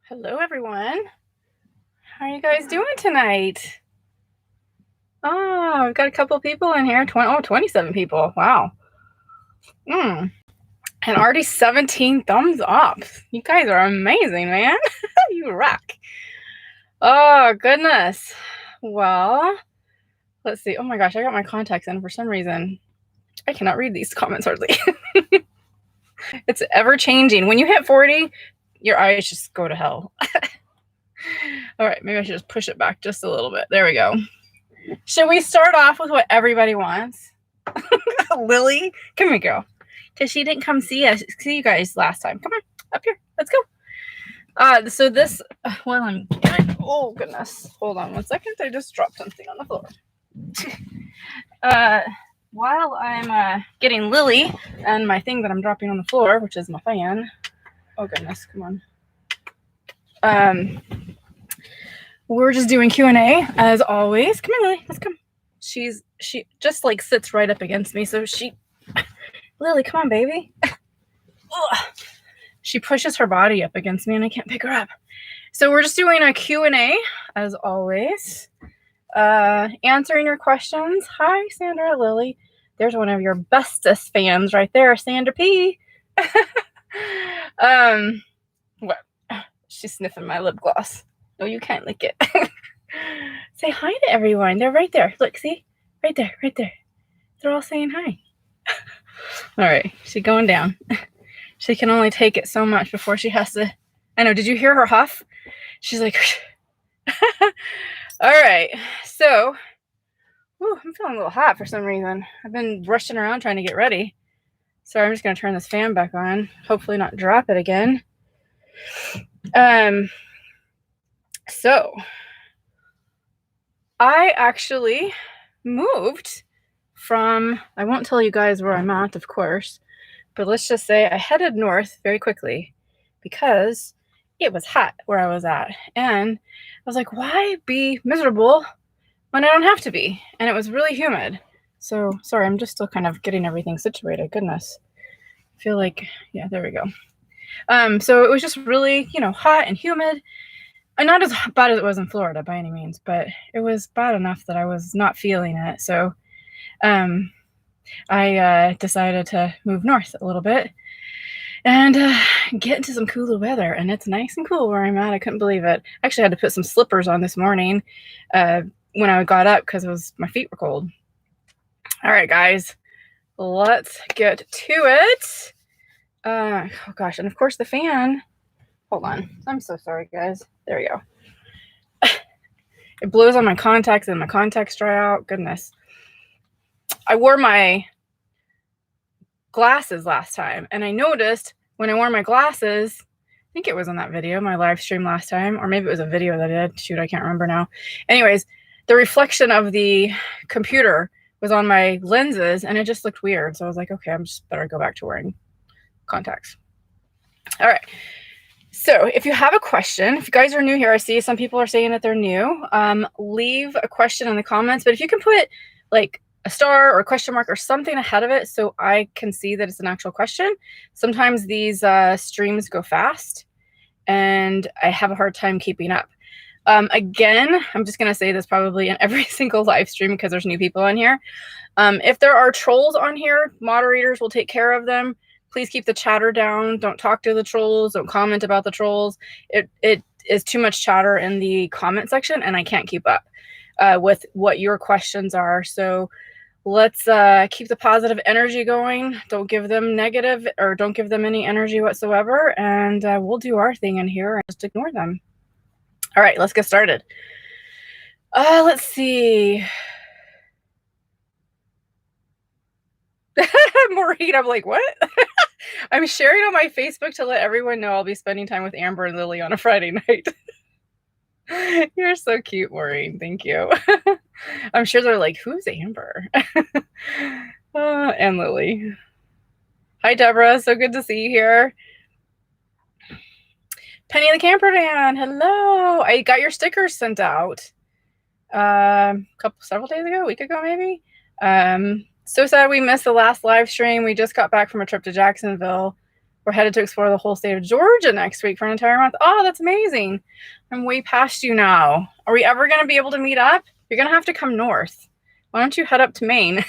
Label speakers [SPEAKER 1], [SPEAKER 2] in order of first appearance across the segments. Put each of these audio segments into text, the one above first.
[SPEAKER 1] Hello, everyone. How are you guys doing tonight? Oh, we've got a couple people in here. 27 people. Wow. And already 17 thumbs up. You guys are amazing, man. You rock. Oh, goodness. Well, let's see. Oh my gosh, I got my contacts in for some reason. I cannot read these comments hardly. It's ever changing. When you hit 40, your eyes just go to hell. All right, maybe I should just push it back just a little bit. There we go. Should we start off with what everybody wants? Lily, come here, girl. Because she didn't come see you guys last time. Come on, up here. Let's go. So this, well, I'm getting, oh goodness. Hold on 1 second. I just dropped something on the floor. While I'm getting Lily and my thing that I'm dropping on the floor, which is my fan. Oh goodness, come on. We're just doing Q&A as always. Come here, Lily. Let's come. She just like sits right up against me. So Lily, come on, baby. She pushes her body up against me and I can't pick her up. So we're just doing a Q&A as always. Answering your questions. Hi, Sandra, Lily. There's one of your bestest fans right there, Sandra P. What? She's sniffing my lip gloss. No, you can't lick it. Say hi to everyone. They're right there. Look, see? Right there, right there. They're all saying hi. All right, she's going down. She can only take it so much before she has to. I know, did you hear her huff? She's like, all right. So, I'm feeling a little hot for some reason. I've been rushing around trying to get ready. So I'm just going to turn this fan back on. Hopefully not drop it again. So I actually moved from, I won't tell you guys where I'm at, of course, but let's just say I headed north very quickly because it was hot where I was at. And I was like, why be miserable when I don't have to be? And it was really humid. So sorry, I'm just still kind of getting everything situated. Goodness. I feel like, yeah, there we go. So it was just really, hot and humid. And not as bad as it was in Florida by any means, but it was bad enough that I was not feeling it. So I decided to move north a little bit and get into some cooler weather. And it's nice and cool where I'm at. I couldn't believe it. I actually had to put some slippers on this morning when I got up because my feet were cold. All right, guys, let's get to it. Oh, gosh. And, of course, the fan. Hold on. I'm so sorry, guys. There we go. It blows on my contacts and my contacts dry out. Goodness. I wore my glasses last time, and I noticed when I wore my glasses, I think it was on that video, my live stream last time, or maybe it was a video that I did. Shoot, I can't remember now. Anyways, the reflection of the computer was on my lenses, and it just looked weird. So I was like, okay, I'm just better go back to wearing contacts. All right. So if you have a question, if you guys are new here, I see some people are saying that they're new, leave a question in the comments. But if you can put like a star or a question mark or something ahead of it so I can see that it's an actual question. Sometimes these streams go fast and I have a hard time keeping up. Again, I'm just going to say this probably in every single live stream because there's new people on here. If there are trolls on here, moderators will take care of them. Please keep the chatter down. Don't talk to the trolls. Don't comment about the trolls. It is too much chatter in the comment section, and I can't keep up with what your questions are. So let's keep the positive energy going. Don't give them negative or don't give them any energy whatsoever. And we'll do our thing in here and just ignore them. All right, let's get started. Let's see. Maureen, I'm like, what? I'm sharing on my Facebook to let everyone know I'll be spending time with Amber and Lily on a Friday night. You're so cute, Maureen. Thank you. I'm sure they're like, who's Amber? And Lily. Hi, Deborah. So good to see you here. Penny the Camper Van. Hello. I got your stickers sent out several days ago, a week ago, maybe. So sad we missed the last live stream. We just got back from a trip to Jacksonville We're headed to explore the whole state of Georgia next week for an entire month. Oh, that's amazing. I'm way past you now. Are we ever going to be able to meet up? You're going to have to come north. Why don't you head up to Maine?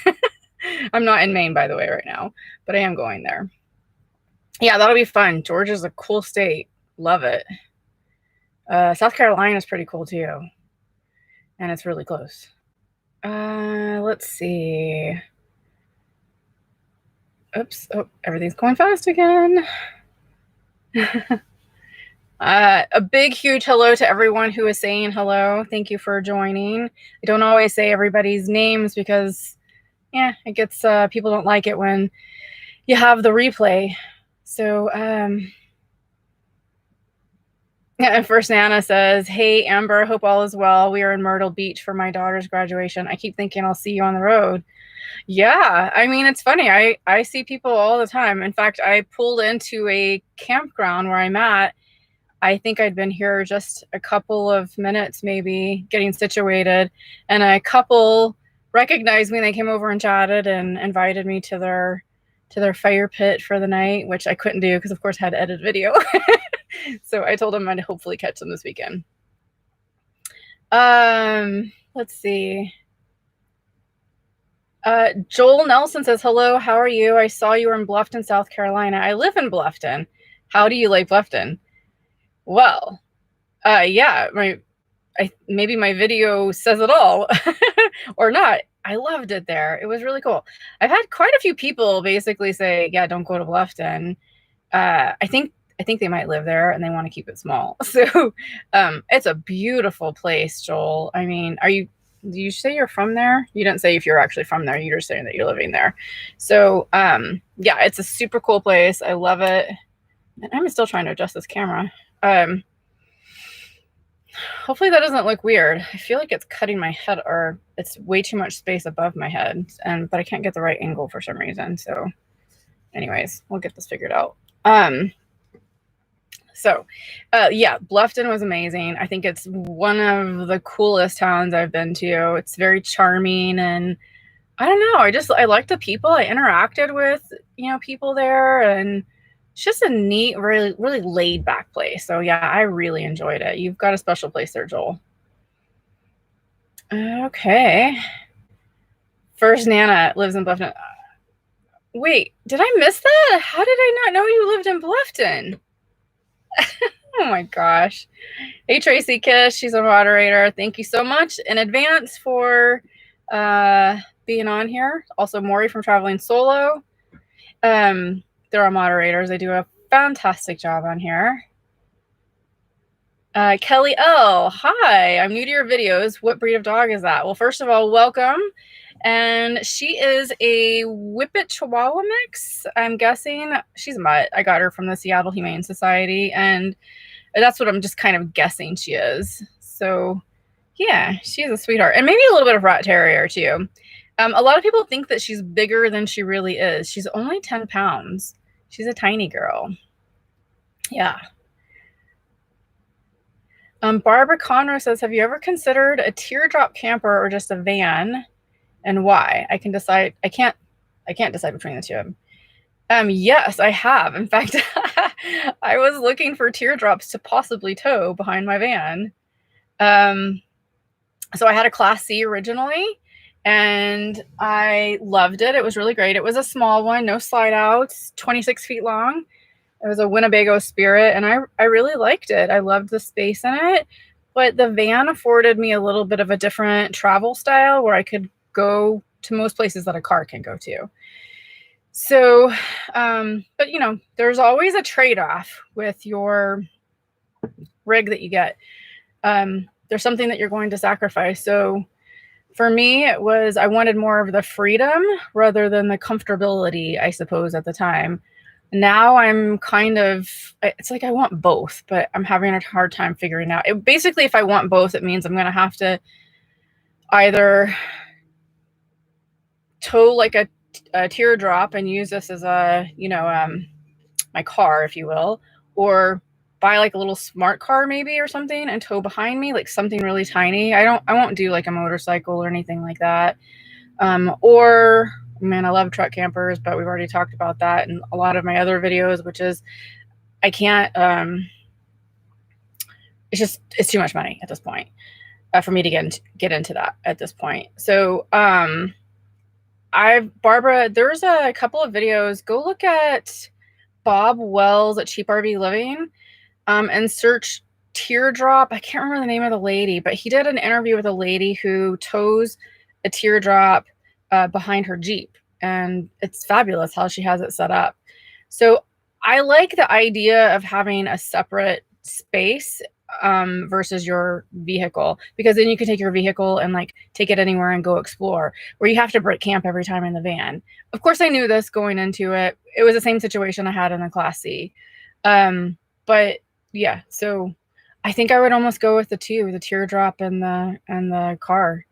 [SPEAKER 1] I'm not in Maine, by the way, right now, but I am going there. Yeah, that'll be fun. Georgia's a cool state. Love it. South Carolina is pretty cool too. And it's really close. Let's see. Oops. Oh, everything's going fast again. A big, huge hello to everyone who is saying hello. Thank you for joining. I don't always say everybody's names because, yeah, it gets, people don't like it when you have the replay. So, yeah, First Nana says, hey, Amber, hope all is well. We are in Myrtle Beach for my daughter's graduation. I keep thinking I'll see you on the road. Yeah, I mean, it's funny. I see people all the time. In fact, I pulled into a campground where I'm at. I think I'd been here just a couple of minutes, maybe getting situated. And a couple recognized me. They came over and chatted and invited me to their fire pit for the night, which I couldn't do because, of course, I had to edit video. So I told them I'd hopefully catch them this weekend. Let's see. Joel Nelson says, hello, how are you? I saw you were in Bluffton, South Carolina. I live in Bluffton. How do you like Bluffton? Well, yeah, maybe my video says it all or not. I loved it there. It was really cool. I've had quite a few people basically say, yeah, don't go to Bluffton. I think they might live there and they want to keep it small. So, it's a beautiful place, Joel. I mean, do you say you're from there? You didn't say if you're actually from there. You're just saying that you're living there. So, yeah, it's a super cool place. I love it. And I'm still trying to adjust this camera. Hopefully that doesn't look weird. I feel like it's cutting my head, or it's way too much space above my head, but I can't get the right angle for some reason. So anyways, we'll get this figured out. Yeah, Bluffton was amazing. I think it's one of the coolest towns I've been to. It's very charming, and I don't know, I like the people. I interacted with, people there, and it's just a neat, really, really laid back place. So yeah, I really enjoyed it. You've got a special place there, Joel. Okay. First Nana lives in Bluffton. Wait, did I miss that? How did I not know you lived in Bluffton? Oh my gosh. Hey, Tracy Kish, she's a moderator. Thank you so much in advance for being on here. Also, Maury from Traveling Solo. They're our moderators. They do a fantastic job on here. Kelly L, hi, I'm new to your videos. What breed of dog is that? Well, first of all, welcome. And she is a Whippet Chihuahua mix, I'm guessing. She's a mutt. I got her from the Seattle Humane Society, and that's what I'm just kind of guessing she is. So, yeah, she's a sweetheart. And maybe a little bit of Rat Terrier, too. A lot of people think that she's bigger than she really is. She's only 10 pounds. She's a tiny girl. Yeah. Barbara Conroe says, have you ever considered a teardrop camper or just a van? And why? I can't decide between the two of them. Yes, I have. In fact, I was looking for teardrops to possibly tow behind my van. So I had a Class C originally, and I loved it. It was really great. It was a small one, no slide outs, 26 feet long. It was a Winnebago Spirit, and I really liked it. I loved the space in it, but the van afforded me a little bit of a different travel style where I could go to most places that a car can go to. So, but there's always a trade-off with your rig that you get. There's something that you're going to sacrifice. So for me, it was, I wanted more of the freedom rather than the comfortability, I suppose, at the time. Now I'm kind of, it's like I want both, but I'm having a hard time figuring out. Basically, if I want both, it means I'm going to have to either tow like a teardrop and use this as a, my car, if you will, or buy like a little smart car maybe or something and tow behind me, like something really tiny. I won't do like a motorcycle or anything like that. Or Man, I love truck campers, but we've already talked about that in a lot of my other videos, which is I can't, it's too much money at this point for me to get into that at this point. So Barbara, there's a couple of videos. Go look at Bob Wells at Cheap RV Living and search teardrop. I can't remember the name of the lady, but he did an interview with a lady who tows a teardrop behind her Jeep, and it's fabulous how she has it set up. So I like the idea of having a separate space versus your vehicle, because then you can take your vehicle and like take it anywhere and go explore, where you have to break camp every time in the van. Of course, I knew this going into it. It was the same situation I had in the Class C. But yeah, so I think I would almost go with the teardrop and the car,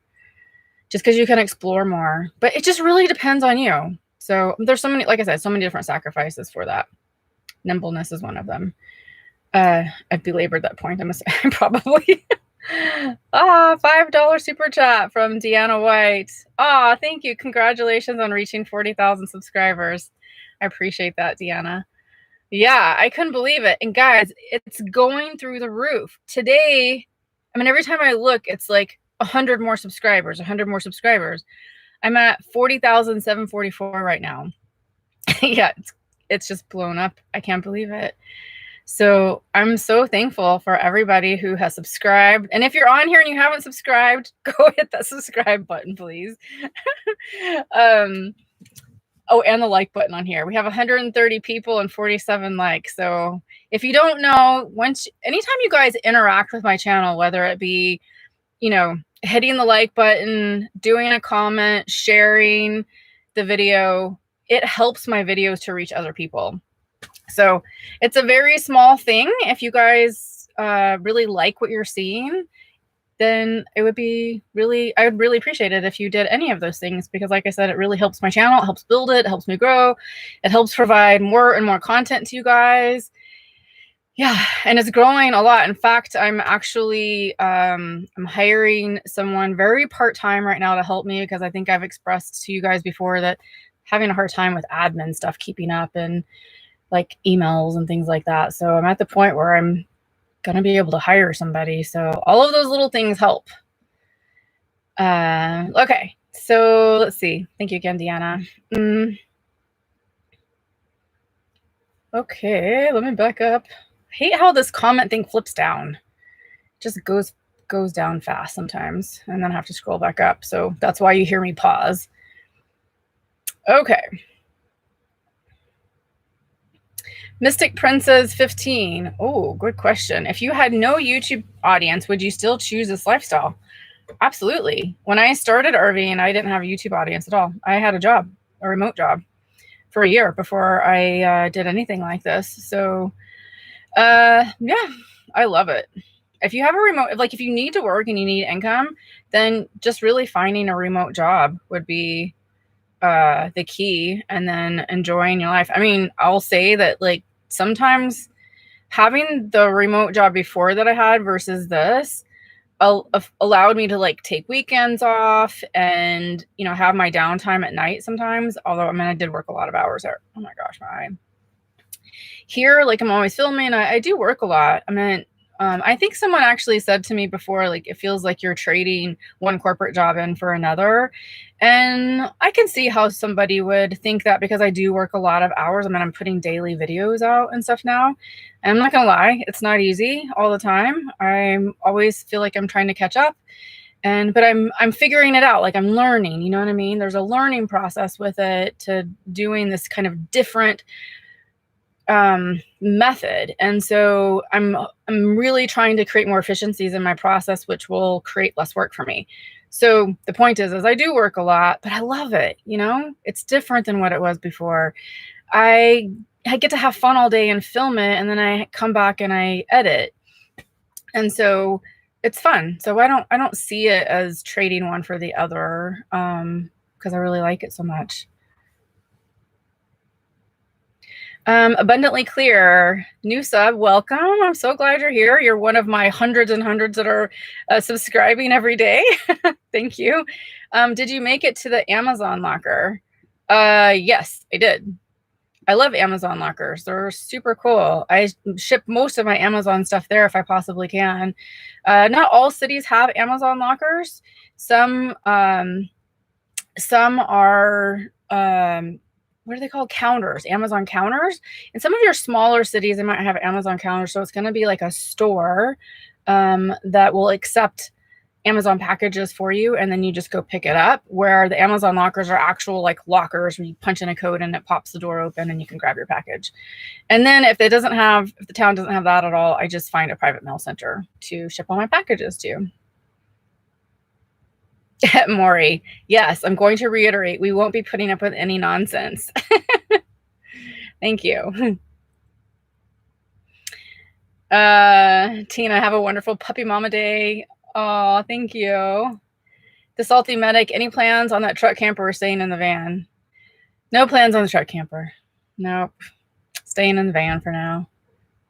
[SPEAKER 1] just because you can explore more. But it just really depends on you. So there's so many, like I said, so many different sacrifices for that. Nimbleness is one of them. I've belabored that point. I'm probably. $5 super chat from Deanna White. Thank you. Congratulations on reaching 40,000 subscribers. I appreciate that, Deanna. Yeah, I couldn't believe it. And guys, it's going through the roof. Today, I mean, every time I look, it's like 100 more subscribers, 100 more subscribers. I'm at 40,744 right now. Yeah, it's just blown up. I can't believe it. So I'm so thankful for everybody who has subscribed. And if you're on here and you haven't subscribed, go hit that subscribe button, please. Oh, and the like button on here. We have 130 people and 47 likes. So if you don't know, anytime you guys interact with my channel, whether it be, hitting the like button, doing a comment, sharing the video, it helps my videos to reach other people. So it's a very small thing. If you guys really like what you're seeing, then I would really appreciate it if you did any of those things, because like I said, it really helps my channel. It helps build it. It helps me grow. It helps provide more and more content to you guys. Yeah. And it's growing a lot. In fact, I'm actually, I'm hiring someone very part-time right now to help me, because I think I've expressed to you guys before that having a hard time with admin stuff, keeping up and like emails and things like that. So I'm at the point where I'm going to be able to hire somebody. So all of those little things help. Okay. So let's see. Thank you again, Deanna. Okay. Let me back up. I hate how this comment thing flips down. It just goes down fast sometimes, and then I have to scroll back up. So that's why you hear me pause. Okay. Mystic Princess 15. Oh, good question. If you had no YouTube audience, would you still choose this lifestyle? Absolutely. When I started RVing, I didn't have a YouTube audience at all. I had a remote job for a year before I did anything like this. So, yeah, I love it. If you have a remote, if you need to work and you need income, then just really finding a remote job would be the key, and then enjoying your life. I mean, I'll say that sometimes having the remote job before that I had versus this allowed me to take weekends off and have my downtime at night sometimes. Although I did work a lot of hours there. Oh my gosh, here I'm always filming. I do work a lot. I think someone actually said to me before, it feels like you're trading one corporate job in for another. And I can see how somebody would think that, because I do work a lot of hours. I'm putting daily videos out and stuff now. And I'm not going to lie, it's not easy all the time. I always feel like I'm trying to catch up. But I'm figuring it out. I'm learning, you know what I mean? There's a learning process with it, to doing this kind of different method. And so I'm really trying to create more efficiencies in my process, which will create less work for me. So the point is I do work a lot, but I love it. It's different than what it was before. I get to have fun all day and film it, and then I come back and I edit. And so it's fun. So I don't see it as trading one for the other, because I really like it so much. Abundantly Clear, new sub, welcome. I'm so glad you're here. You're one of my hundreds and hundreds that are subscribing every day. Thank you. Did you make it to the Amazon locker? Yes, I did. I love Amazon lockers. They're super cool. I ship most of my Amazon stuff there if I possibly can. Not all cities have Amazon lockers. Some are what are they called? Counters, Amazon counters. And some of your smaller cities, they might have Amazon counters. So it's going to be like a store that will accept Amazon packages for you, and then you just go pick it up, where the Amazon lockers are actual like lockers where you punch in a code and it pops the door open and you can grab your package. And then if the town doesn't have that at all, I just find a private mail center to ship all my packages to. Maury, yes, I'm going to reiterate, we won't be putting up with any nonsense. Thank you. Tina, have a wonderful puppy mama day. Oh, thank you. The salty medic, any plans on that truck camper or staying in the van? No plans on the truck camper. Nope. Staying in the van for now.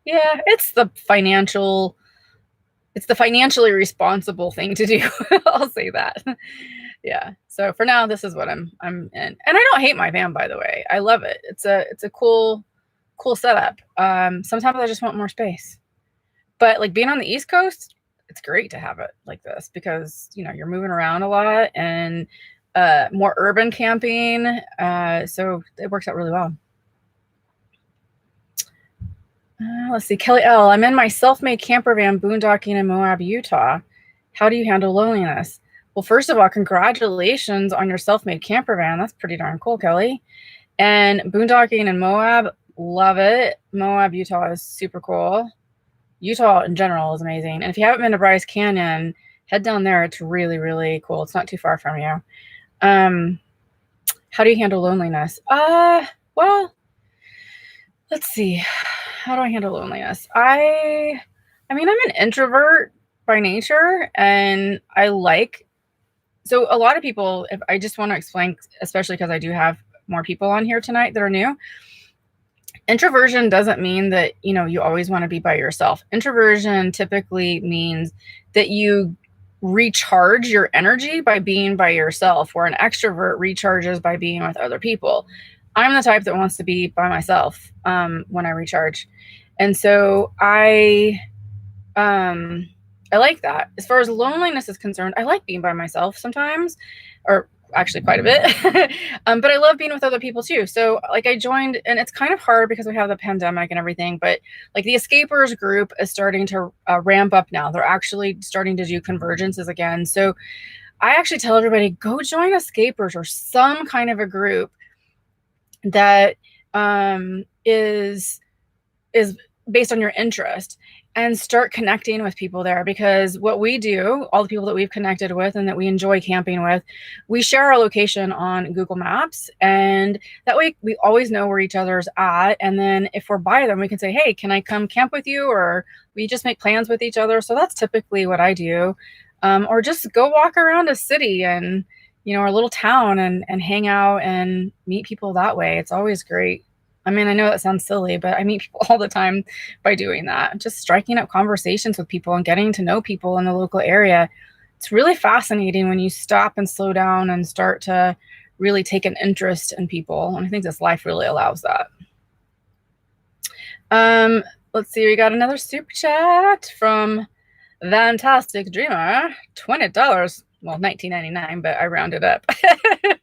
[SPEAKER 1] Yeah, it's the financially responsible thing to do. I'll say that. Yeah. So for now, this is what I'm in. And I don't hate my van, by the way. I love it. It's a cool setup. Sometimes I just want more space. But like being on the East Coast, it's great to have it like this because, you know, you're moving around a lot and more urban camping. So it works out really well. Let's see. Kelly L. I'm in my self-made camper van boondocking in Moab, Utah. How do you handle loneliness? Well, first of all, congratulations on your self-made camper van. That's pretty darn cool, Kelly. And boondocking in Moab, love it. Moab, Utah is super cool. Utah in general is amazing. And if you haven't been to Bryce Canyon, head down there. It's really, really cool. It's not too far from you. How do you handle loneliness? Well, let's see. How do I handle loneliness? I mean, I'm an introvert by nature, and so a lot of people, if I just want to explain, especially because I do have more people on here tonight that are new. Introversion doesn't mean that, you know, you always want to be by yourself. Introversion typically means that you recharge your energy by being by yourself, where an extrovert recharges by being with other people. I'm the type that wants to be by myself when I recharge. And so I like that. As far as loneliness is concerned, I like being by myself sometimes, or actually quite a bit. But I love being with other people too. So like I joined, and it's kind of hard because we have the pandemic and everything, but like the Escapers group is starting to ramp up now. They're actually starting to do convergences again. So I actually tell everybody, go join Escapers or some kind of a group that is based on your interest, and start connecting with people there, because what we do, all the people that we've connected with and that we enjoy camping with, we share our location on Google Maps, and that way we always know where each other's at. And then if we're by them, we can say, hey, can I come camp with you? Or we just make plans with each other. So that's typically what I do. Or just go walk around a city and, you know, our little town and hang out and meet people that way. It's always great. I mean, I know that sounds silly, but I meet people all the time by doing that. Just striking up conversations with people and getting to know people in the local area. It's really fascinating when you stop and slow down and start to really take an interest in people. And I think this life really allows that. Let's see. We got another super chat from Fantastic Dreamer. $20. Well, $19.99, but I rounded up.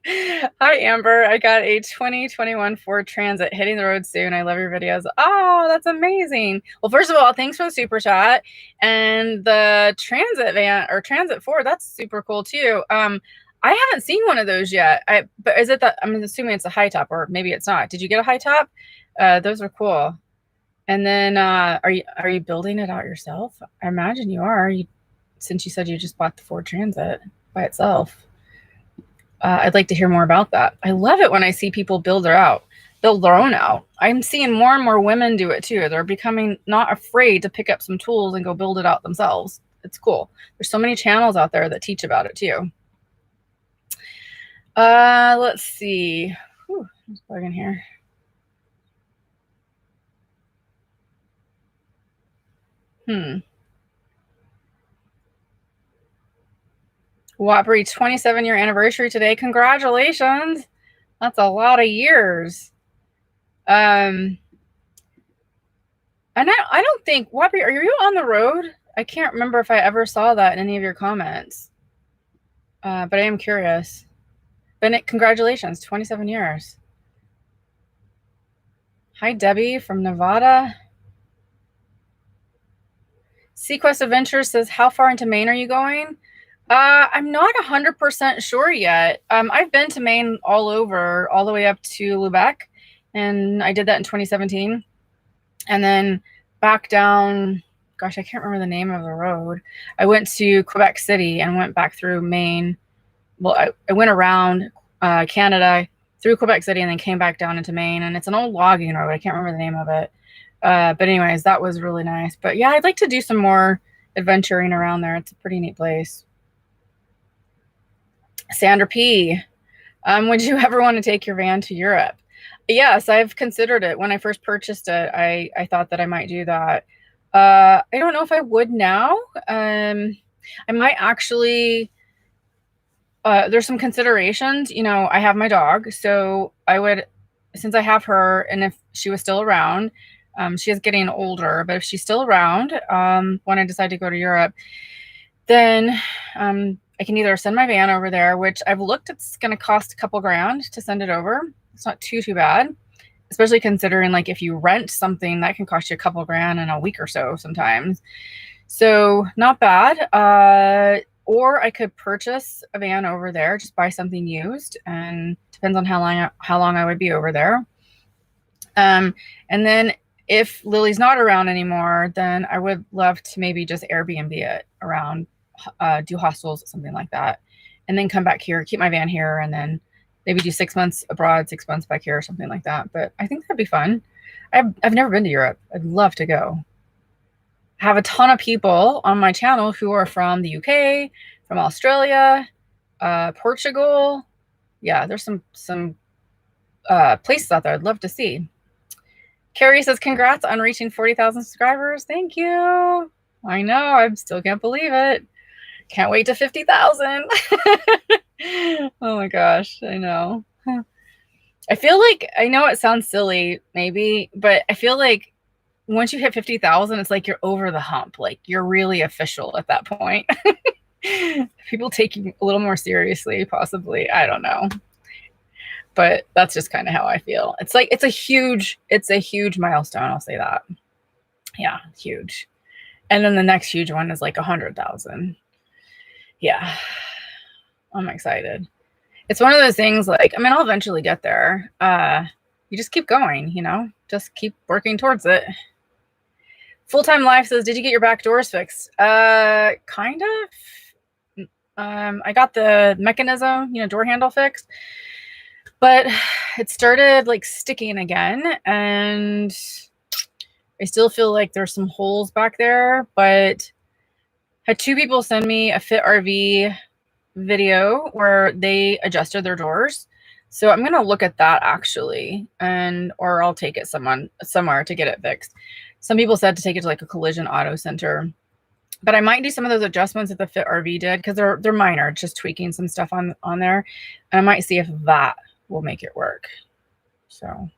[SPEAKER 1] Hi, Amber. I got a 2021 Ford Transit hitting the road soon. I love your videos. Oh, that's amazing. Well, first of all, thanks for the super chat. And the Transit van or Transit Ford, that's super cool too. I haven't seen one of those yet. But is it that? I'm assuming it's a high top, or maybe it's not. Did you get a high top? Those are cool. And then, are you building it out yourself? I imagine you are. Since you said you just bought the Ford Transit by itself. I'd like to hear more about that. I love it when I see people build their own out. I'm seeing more and more women do it too. They're becoming not afraid to pick up some tools and go build it out themselves. It's cool. There's so many channels out there that teach about it too. Let's see. Whew, let's plug in here. Whoppery 27-year anniversary today. Congratulations. That's a lot of years. And I don't think, Wappy, are you on the road? I can't remember if I ever saw that in any of your comments. But I am curious. Bennett, congratulations, 27 years. Hi, Debbie from Nevada. Sequest Adventures says, how far into Maine are you going? I'm not 100% sure yet. I've been to Maine all over, all the way up to Lubec, and I did that in 2017. And then back down, gosh, I can't remember the name of the road. I went to Quebec City and went back through Maine. Well, I went around Canada, through Quebec City, and then came back down into Maine. And it's an old logging road. I can't remember the name of it. But anyways, that was really nice. But yeah, I'd like to do some more adventuring around there. It's a pretty neat place. Sandra P. Would you ever want to take your van to Europe? Yes, I've considered it. When I first purchased it, I thought that I might do that. I don't know if I would now. I might actually, there's some considerations. You know, I have my dog, so I would, since I have her, and if she was still around, she is getting older, but if she's still around, when I decide to go to Europe, then I can either send my van over there, which I've looked, it's going to cost a couple grand to send it over. It's not too bad, especially considering like if you rent something that can cost you a couple grand in a week or so sometimes. So not bad. Or I could purchase a van over there, just buy something used, and depends on how long I would be over there. And then if Lily's not around anymore, then I would love to maybe just Airbnb it around, do hostels, something like that, and then come back here, keep my van here, and then maybe do 6 months abroad, 6 months back here, or something like that. But I think that'd be fun. I've never been to Europe. I'd love to go. I have a ton of people on my channel who are from the UK, from Australia, Portugal. Yeah, there's some places out there I'd love to see. Carrie says, congrats on reaching 40,000 subscribers. Thank you. I know, I still can't believe it. Can't wait to 50,000. Oh my gosh, I know. I feel like, I know it sounds silly maybe, but I feel like once you hit 50,000, it's like you're over the hump. Like you're really official at that point. People take you a little more seriously, possibly. I don't know. But that's just kind of how I feel. It's like, it's a huge milestone. I'll say that. Yeah, huge. And then the next huge one is like 100,000. Yeah, I'm excited. It's one of those things like, I mean, I'll eventually get there. You just keep going, you know, just keep working towards it. Full-Time Life says, did you get your back doors fixed? Kind of. I got the mechanism, you know, door handle fixed, but it started like sticking again, and I still feel like there's some holes back there. But I had 2 people send me a Fit RV video where they adjusted their doors, so I'm gonna look at that actually, or I'll take it somewhere to get it fixed. Some people said to take it to like a collision auto center, but I might do some of those adjustments that the Fit RV did, because they're minor, just tweaking some stuff on there, and I might see if that will make it work. So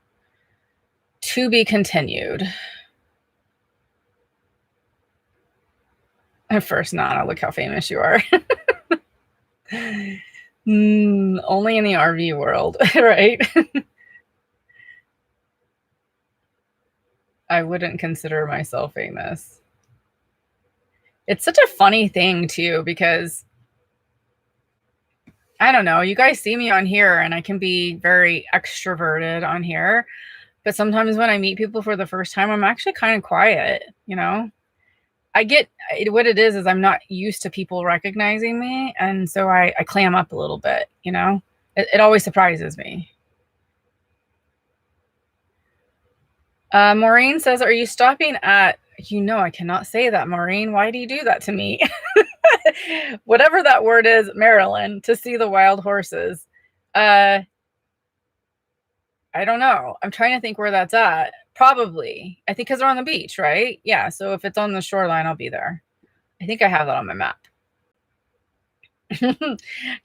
[SPEAKER 1] to be continued. At first, Nana, look how famous you are. Only in the RV world, right? I wouldn't consider myself famous. It's such a funny thing too, because I don't know, you guys see me on here and I can be very extroverted on here, but sometimes when I meet people for the first time, I'm actually kind of quiet, you know? I get what it is I'm not used to people recognizing me, and so I clam up a little bit, you know? It always surprises me. Maureen says, are you stopping at, you know, I cannot say that, Maureen. Why do you do that to me? Whatever that word is, Maryland, to see the wild horses. I don't know. I'm trying to think where that's at. Probably. I think because they're on the beach, right? Yeah. So if it's on the shoreline, I'll be there. I think I have that on my map.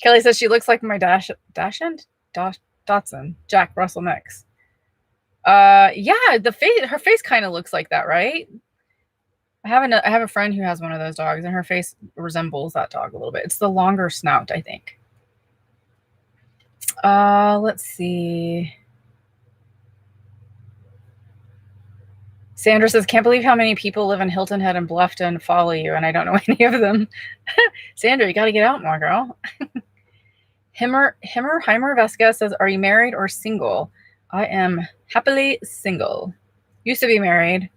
[SPEAKER 1] Kelly says she looks like my Dachshund. Dotson, Jack Russell mix. Yeah, her face kind of looks like that, right? I have a friend who has one of those dogs, and her face resembles that dog a little bit. It's the longer snout, I think. Let's see. Sandra says, can't believe how many people live in Hilton Head and Bluffton follow you, and I don't know any of them. Sandra, you got to get out more, girl. Heimer Vesca says, are you married or single? I am happily single. Used to be married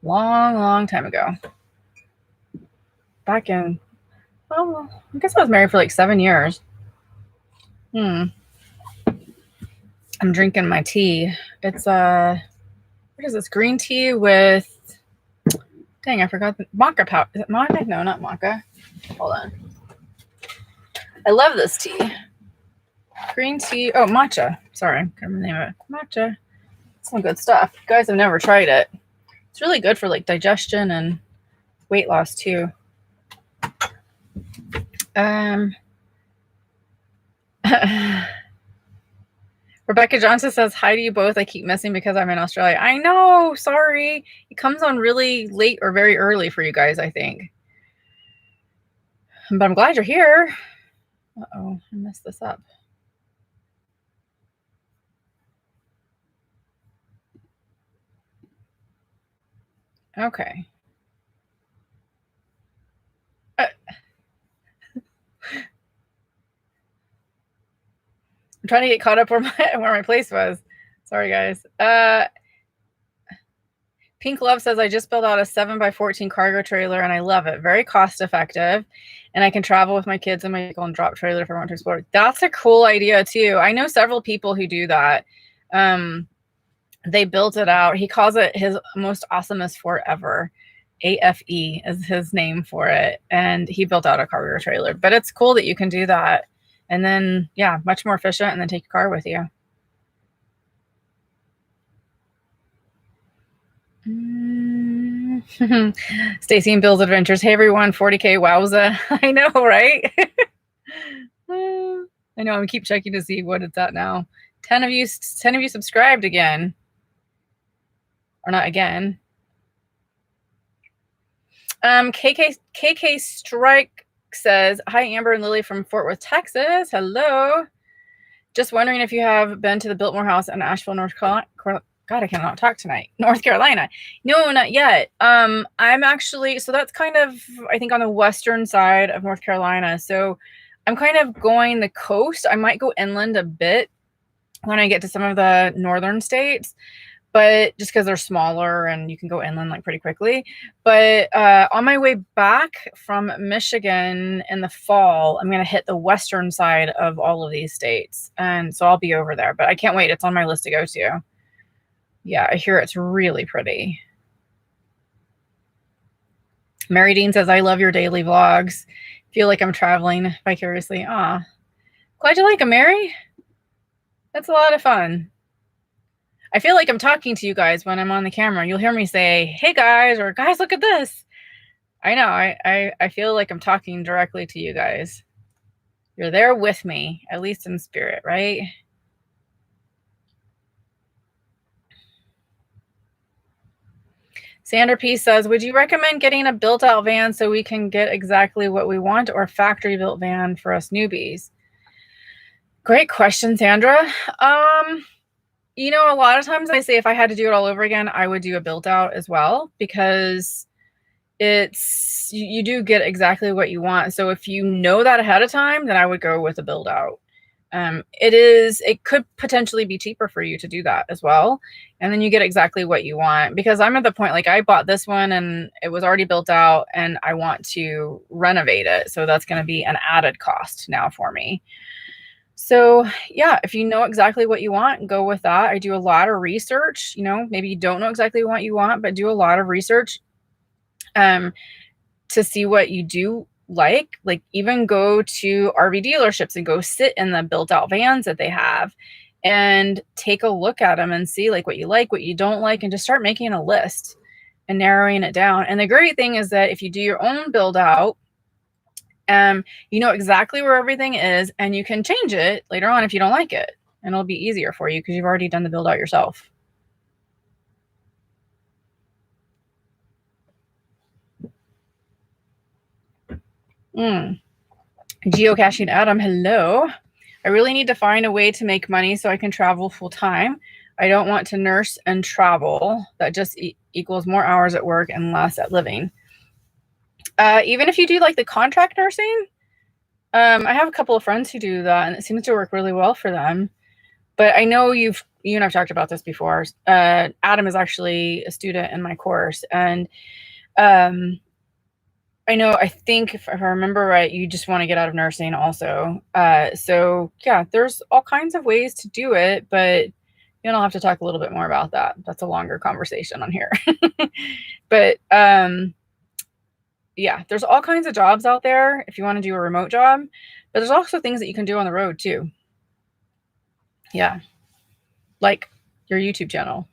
[SPEAKER 1] long time ago. Back in, I guess I was married for like 7 years. I'm drinking my tea. It's what is this? Green tea with, dang, I forgot the maca powder. Is it maca? No, not maca. Hold on. I love this tea. Green tea. Oh, matcha. Sorry, couldn't name it. Matcha. Some good stuff. You guys have never tried it. It's really good for like digestion and weight loss too. Rebecca Johnson says, hi to you both. I keep missing because I'm in Australia. I know. Sorry. It comes on really late or very early for you guys, I think. But I'm glad you're here. Uh-oh, I messed this up. Okay. I'm trying to get caught up where my place was. Sorry, guys. Pink Love says, I just built out a 7x14 cargo trailer and I love it. Very cost effective. And I can travel with my kids and my vehicle and drop trailer if I want to explore. That's a cool idea too. I know several people who do that. They built it out. He calls it his most awesomest fort ever. AFE is his name for it. And he built out a cargo trailer. But it's cool that you can do that. And then, yeah, much more efficient, and then take your car with you. Stacy and Bill's Adventures. Hey, everyone. 40K. Wowza. I know, right? I know. I keep checking to see what it's at now. 10 of you subscribed again. Or not again. KK Strike says, hi, Amber and Lily from Fort Worth, Texas. Hello. Just wondering if you have been to the Biltmore House in Asheville, North Carolina. God, I cannot talk tonight. North Carolina. No, not yet. I'm actually, so that's kind of, I think, on the western side of North Carolina. So I'm kind of going the coast. I might go inland a bit when I get to some of the northern states, but just because they're smaller and you can go inland like pretty quickly. But on my way back from Michigan in the fall, I'm going to hit the western side of all of these states. And so I'll be over there, but I can't wait. It's on my list to go to. Yeah, I hear it's really pretty. Mary Dean says, I love your daily vlogs. Feel like I'm traveling vicariously. Aw, glad you like them, Mary. That's a lot of fun. I feel like I'm talking to you guys when I'm on the camera. You'll hear me say, hey guys, or guys, look at this. I know, I feel like I'm talking directly to you guys. You're there with me, at least in spirit, right? Sandra P says, would you recommend getting a built out van so we can get exactly what we want, or a factory built van for us newbies? Great question, Sandra. You know, a lot of times I say if I had to do it all over again, I would do a built out as well, because it's, you do get exactly what you want. So if you know that ahead of time, then I would go with a build out. It could potentially be cheaper for you to do that as well. And then you get exactly what you want, because I'm at the point, like I bought this one and it was already built out and I want to renovate it. So that's going to be an added cost now for me. So yeah, if you know exactly what you want, go with that. I do a lot of research. You know, maybe you don't know exactly what you want, but do a lot of research to see what you do like even go to RV dealerships and go sit in the built out vans that they have and take a look at them and see like what you don't like, and just start making a list and narrowing it down. And the great thing is that if you do your own build out, you know exactly where everything is, and you can change it later on if you don't like it. and it'll be easier for you because you've already done the build out yourself. Geocaching Adam, hello. I really need to find a way to make money so I can travel full time. I don't want to nurse and travel. That just equals more hours at work and less at living. Even if you do like the contract nursing, I have a couple of friends who do that, and it seems to work really well for them. But I know you and I've talked about this before. Adam is actually a student in my course, and I think if I remember right, you just want to get out of nursing also. So yeah, there's all kinds of ways to do it, but I'll have to talk a little bit more about that. That's a longer conversation on here. But yeah, there's all kinds of jobs out there if you want to do a remote job, but there's also things that you can do on the road too. Yeah. Like your YouTube channel.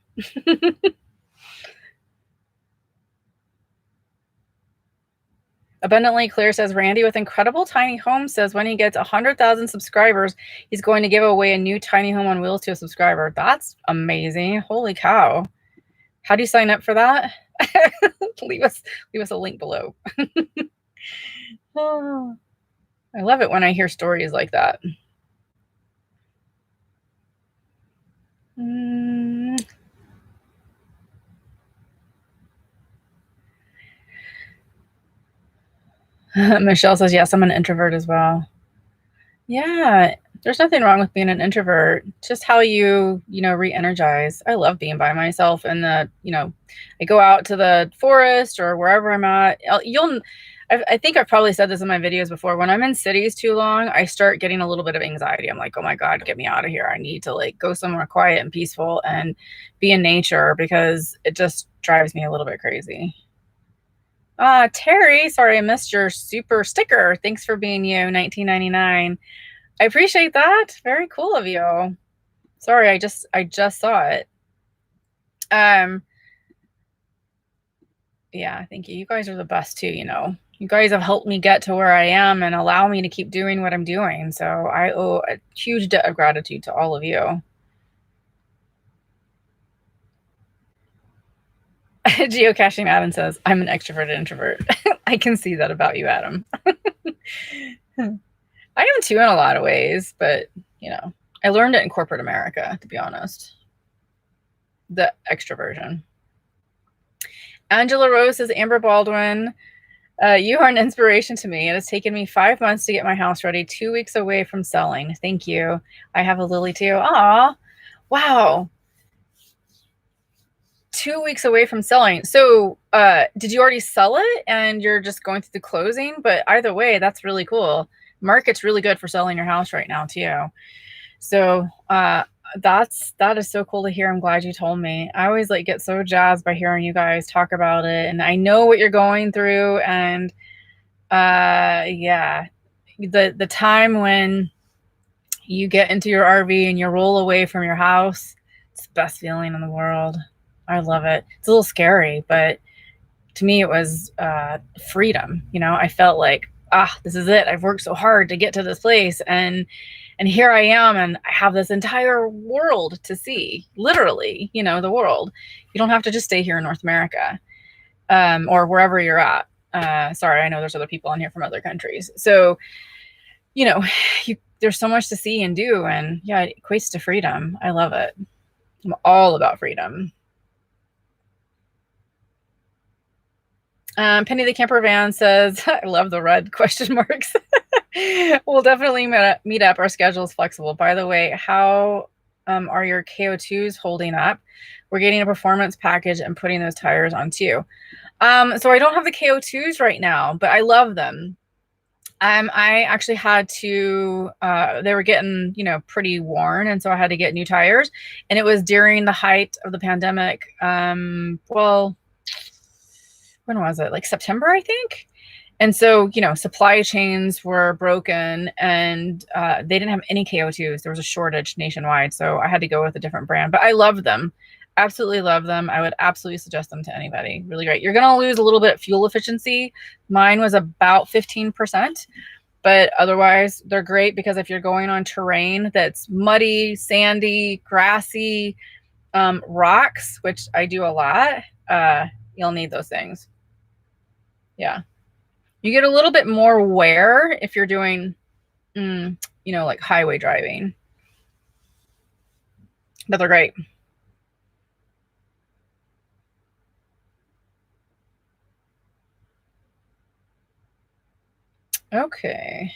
[SPEAKER 1] Abundantly Clear says, Randy with Incredible Tiny Home says when he gets 100,000 subscribers, he's going to give away a new tiny home on wheels to a subscriber. That's amazing. Holy cow. How do you sign up for that? leave us a link below. Oh, I love it when I hear stories like that. Michelle says, yes, I'm an introvert as well. Yeah, there's nothing wrong with being an introvert. Just how you re-energize. I love being by myself, and I go out to the forest or wherever I'm at. I think I've probably said this in my videos before. When I'm in cities too long, I start getting a little bit of anxiety. I'm like, oh my God, get me out of here. I need to like go somewhere quiet and peaceful and be in nature because it just drives me a little bit crazy. Terry, sorry I missed your super sticker. Thanks for being you, 1999. I appreciate that. Very cool of you. Sorry, I just saw it. Yeah, thank you. You guys are the best too, You guys have helped me get to where I am and allow me to keep doing what I'm doing. So I owe a huge debt of gratitude to all of you. Geocaching Adam says, I'm an extroverted introvert. I can see that about you, Adam. I am too in a lot of ways, but I learned it in corporate America, to be honest. The extroversion. Angela Rose says, Amber Baldwin, you are an inspiration to me. It has taken me 5 months to get my house ready, 2 weeks away from selling. Thank you. I have a Lily too. Aw, wow. 2 weeks away from selling. So did you already sell it and you're just going through the closing? But either way, that's really cool. Market's really good for selling your house right now too. So that is so cool to hear. I'm glad you told me. I always get so jazzed by hearing you guys talk about it, and I know what you're going through. And yeah, the time when you get into your RV and you roll away from your house, it's the best feeling in the world. I love it. It's a little scary, but to me it was freedom. I felt like, this is it. I've worked so hard to get to this place, and here I am, and I have this entire world to see, literally, the world. You don't have to just stay here in North America or wherever you're at. Sorry, I know there's other people on here from other countries. So, there's so much to see and do, and yeah, it equates to freedom. I love it. I'm all about freedom. Penny the Camper Van says, I love the red question marks. We'll definitely meet up. Our schedule is flexible. By the way, how are your KO2s holding up? We're getting a performance package and putting those tires on too. So I don't have the KO2s right now, but I love them. I actually had to, they were getting, pretty worn. And so I had to get new tires, and it was during the height of the pandemic. Well, when was it? Like September, I think. And so, supply chains were broken, and they didn't have any KO2s. There was a shortage nationwide. So I had to go with a different brand, but I love them. Absolutely love them. I would absolutely suggest them to anybody. Really great. You're going to lose a little bit of fuel efficiency. Mine was about 15%, But otherwise, they're great because if you're going on terrain that's muddy, sandy, grassy, rocks, which I do a lot, you'll need those things. Yeah. You get a little bit more wear if you're doing, you know, like highway driving. But they're great. Okay.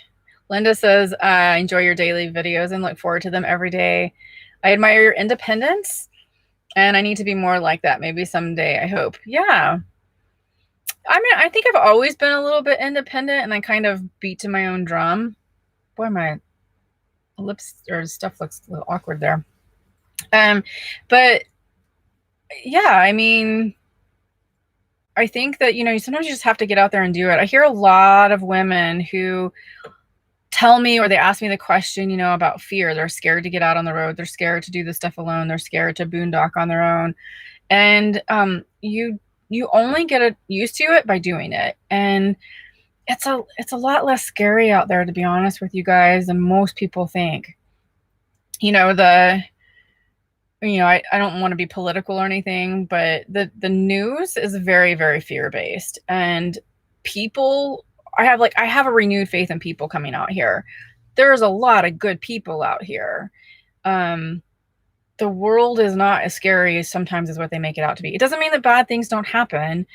[SPEAKER 1] Linda says, I enjoy your daily videos and look forward to them every day. I admire your independence and I need to be more like that. Maybe someday, I hope. Yeah. I mean, I think I've always been a little bit independent and I kind of beat to my own drum. Boy, my lips or stuff looks a little awkward there. But yeah, I mean, I think that, you know, sometimes you just have to get out there and do it. I hear a lot of women who tell me, or they ask me the question, you know, about fear. They're scared to get out on the road. They're scared to do this stuff alone. They're scared to boondock on their own. And you only get used to it by doing it. And it's a lot less scary out there, to be honest with you guys, than most people think. You know, I don't want to be political or anything, but the news is very, very fear-based. And people, I have a renewed faith in people coming out here. There's a lot of good people out here. The world is not as scary as sometimes as what they make it out to be. It doesn't mean that bad things don't happen,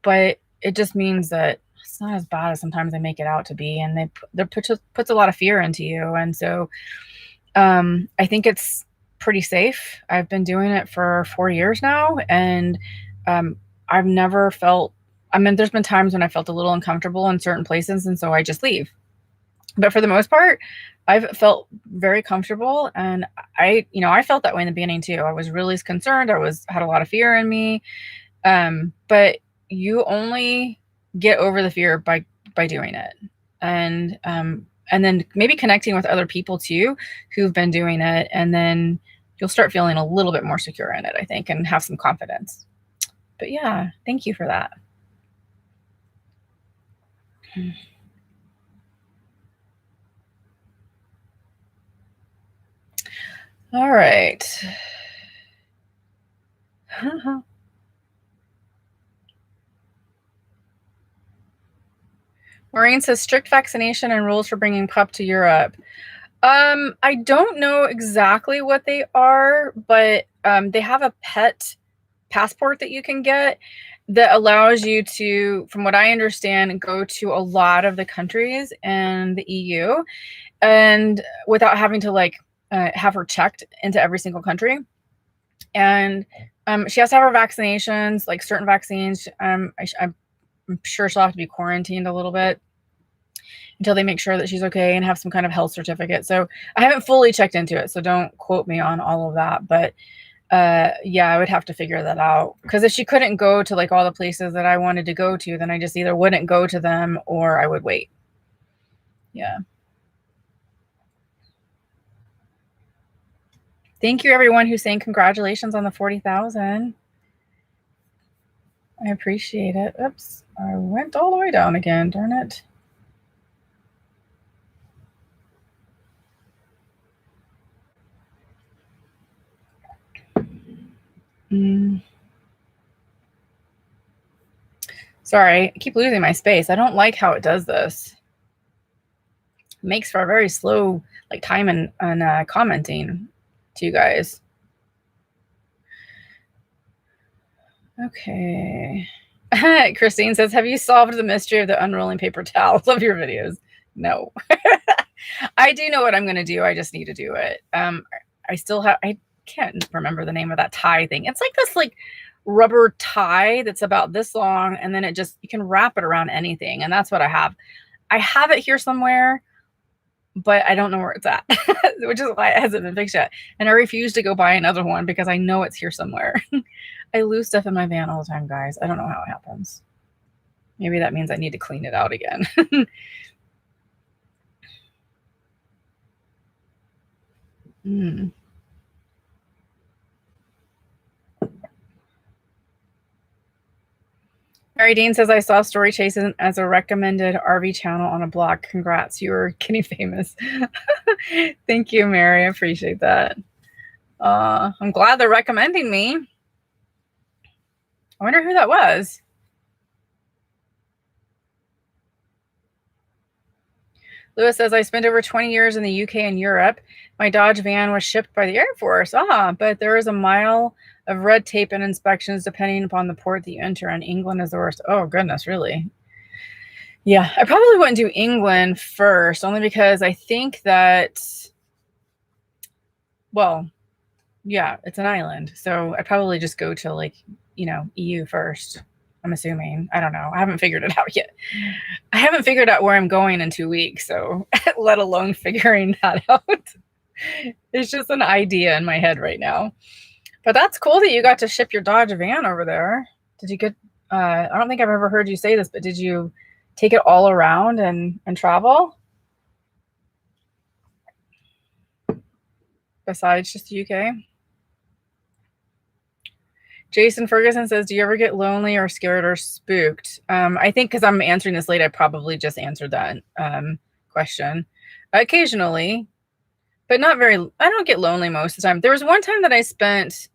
[SPEAKER 1] but it just means that it's not as bad as sometimes they make it out to be. And they puts a lot of fear into you. And so I think it's pretty safe. I've been doing it for 4 years now, and I've never felt, I mean, there's been times when I felt a little uncomfortable in certain places, and so I just leave. But for the most part, I've felt very comfortable, and I felt that way in the beginning too. I was really concerned. Had a lot of fear in me. But you only get over the fear by doing it. And then maybe connecting with other people too who've been doing it, and then you'll start feeling a little bit more secure in it, I think, and have some confidence. But yeah, thank you for that. All right. Maureen says strict vaccination and rules for bringing pup to Europe. I don't know exactly what they are, but they have a pet passport that you can get that allows you to, from what I understand, go to a lot of the countries in the EU, and without having to have her checked into every single country. And she has to have her vaccinations, like certain vaccines. I'm sure she'll have to be quarantined a little bit until they make sure that she's okay and have some kind of health certificate. So I haven't fully checked into it, so don't quote me on all of that. But yeah, I would have to figure that out, because if she couldn't go to like all the places that I wanted to go to, then I just either wouldn't go to them or I would wait. Yeah. Thank you, everyone who's saying congratulations on the 40,000. I appreciate it. Oops, I went all the way down again. Darn it. Sorry, I keep losing my space. I don't like how it does this. It makes for a very slow time and commenting to you guys. Okay. Christine says, have you solved the mystery of the unrolling paper towels of your videos? No. I do know what I'm going to do. I just need to do it. I can't remember the name of that tie thing. It's like this rubber tie that's about this long, and then you can wrap it around anything. And that's what I have. I have it here somewhere, but I don't know where it's at, which is why it hasn't been fixed yet. And I refuse to go buy another one because I know it's here somewhere. I lose stuff in my van all the time, guys. I don't know how it happens. Maybe that means I need to clean it out again. Mary Dean says, I saw Story Chasing as a recommended RV channel on a blog. Congrats, you are getting famous. Thank you, Mary. I appreciate that. I'm glad they're recommending me. I wonder who that was. Lewis says, I spent over 20 years in the UK and Europe. My Dodge van was shipped by the Air Force. But there is a mile of red tape and inspections depending upon the port that you enter, and England is the worst. Oh, goodness, really? Yeah, I probably wouldn't do England first, only because I think that, well, yeah, it's an island. So I'd probably just go to, like, EU first. I'm assuming. I don't know. I haven't figured it out yet. I haven't figured out where I'm going in 2 weeks, so let alone figuring that out. It's just an idea in my head right now. But that's cool that you got to ship your Dodge van over there. Did you get, I don't think I've ever heard you say this, but did you take it all around and travel? Besides just the UK? Jason Ferguson says, do you ever get lonely or scared or spooked? I think because I'm answering this late, I probably just answered that question. Occasionally, but not very. I don't get lonely most of the time. There was one time that I spent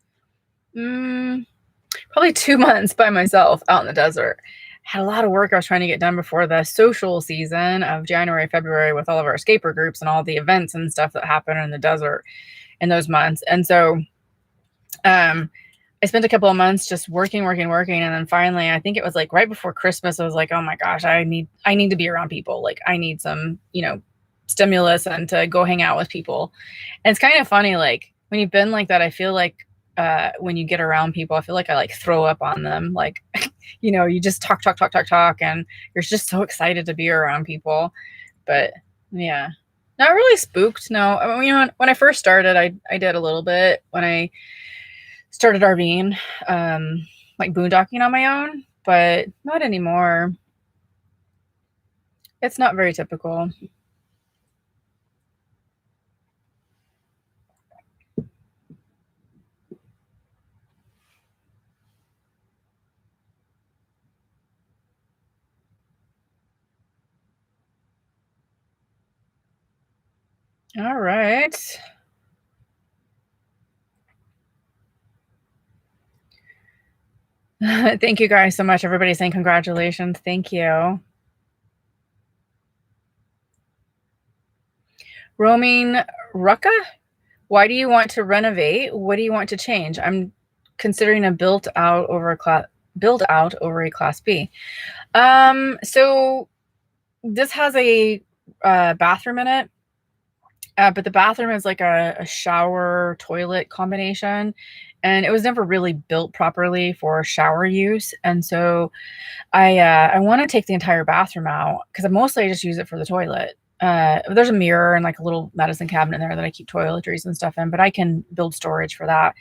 [SPEAKER 1] probably 2 months by myself out in the desert. Had a lot of work I was trying to get done before the social season of January, February with all of our escaper groups and all the events and stuff that happen in the desert in those months. And so I spent a couple of months just working. And then finally, I think it was like right before Christmas, I was like, oh my gosh, I need to be around people. Like I need some, stimulus and to go hang out with people. And it's kind of funny. Like when you've been like that, I feel like when you get around people, I feel like I like throw up on them. Like, you just talk. And you're just so excited to be around people. But yeah, not really spooked. No, I mean, when I first started, I did a little bit when I started RVing, like boondocking on my own, but not anymore. It's not very typical. All right. Thank you guys so much. Everybody's saying congratulations. Thank you. Roaming Rucka, why do you want to renovate? What do you want to change? I'm considering a build out over a Class B. So this has a bathroom in it. But the bathroom is like a shower toilet combination, and it was never really built properly for shower use. And so I want to take the entire bathroom out because mostly I just use it for the toilet. There's a mirror and like a little medicine cabinet in there that I keep toiletries and stuff in, but I can build storage for that.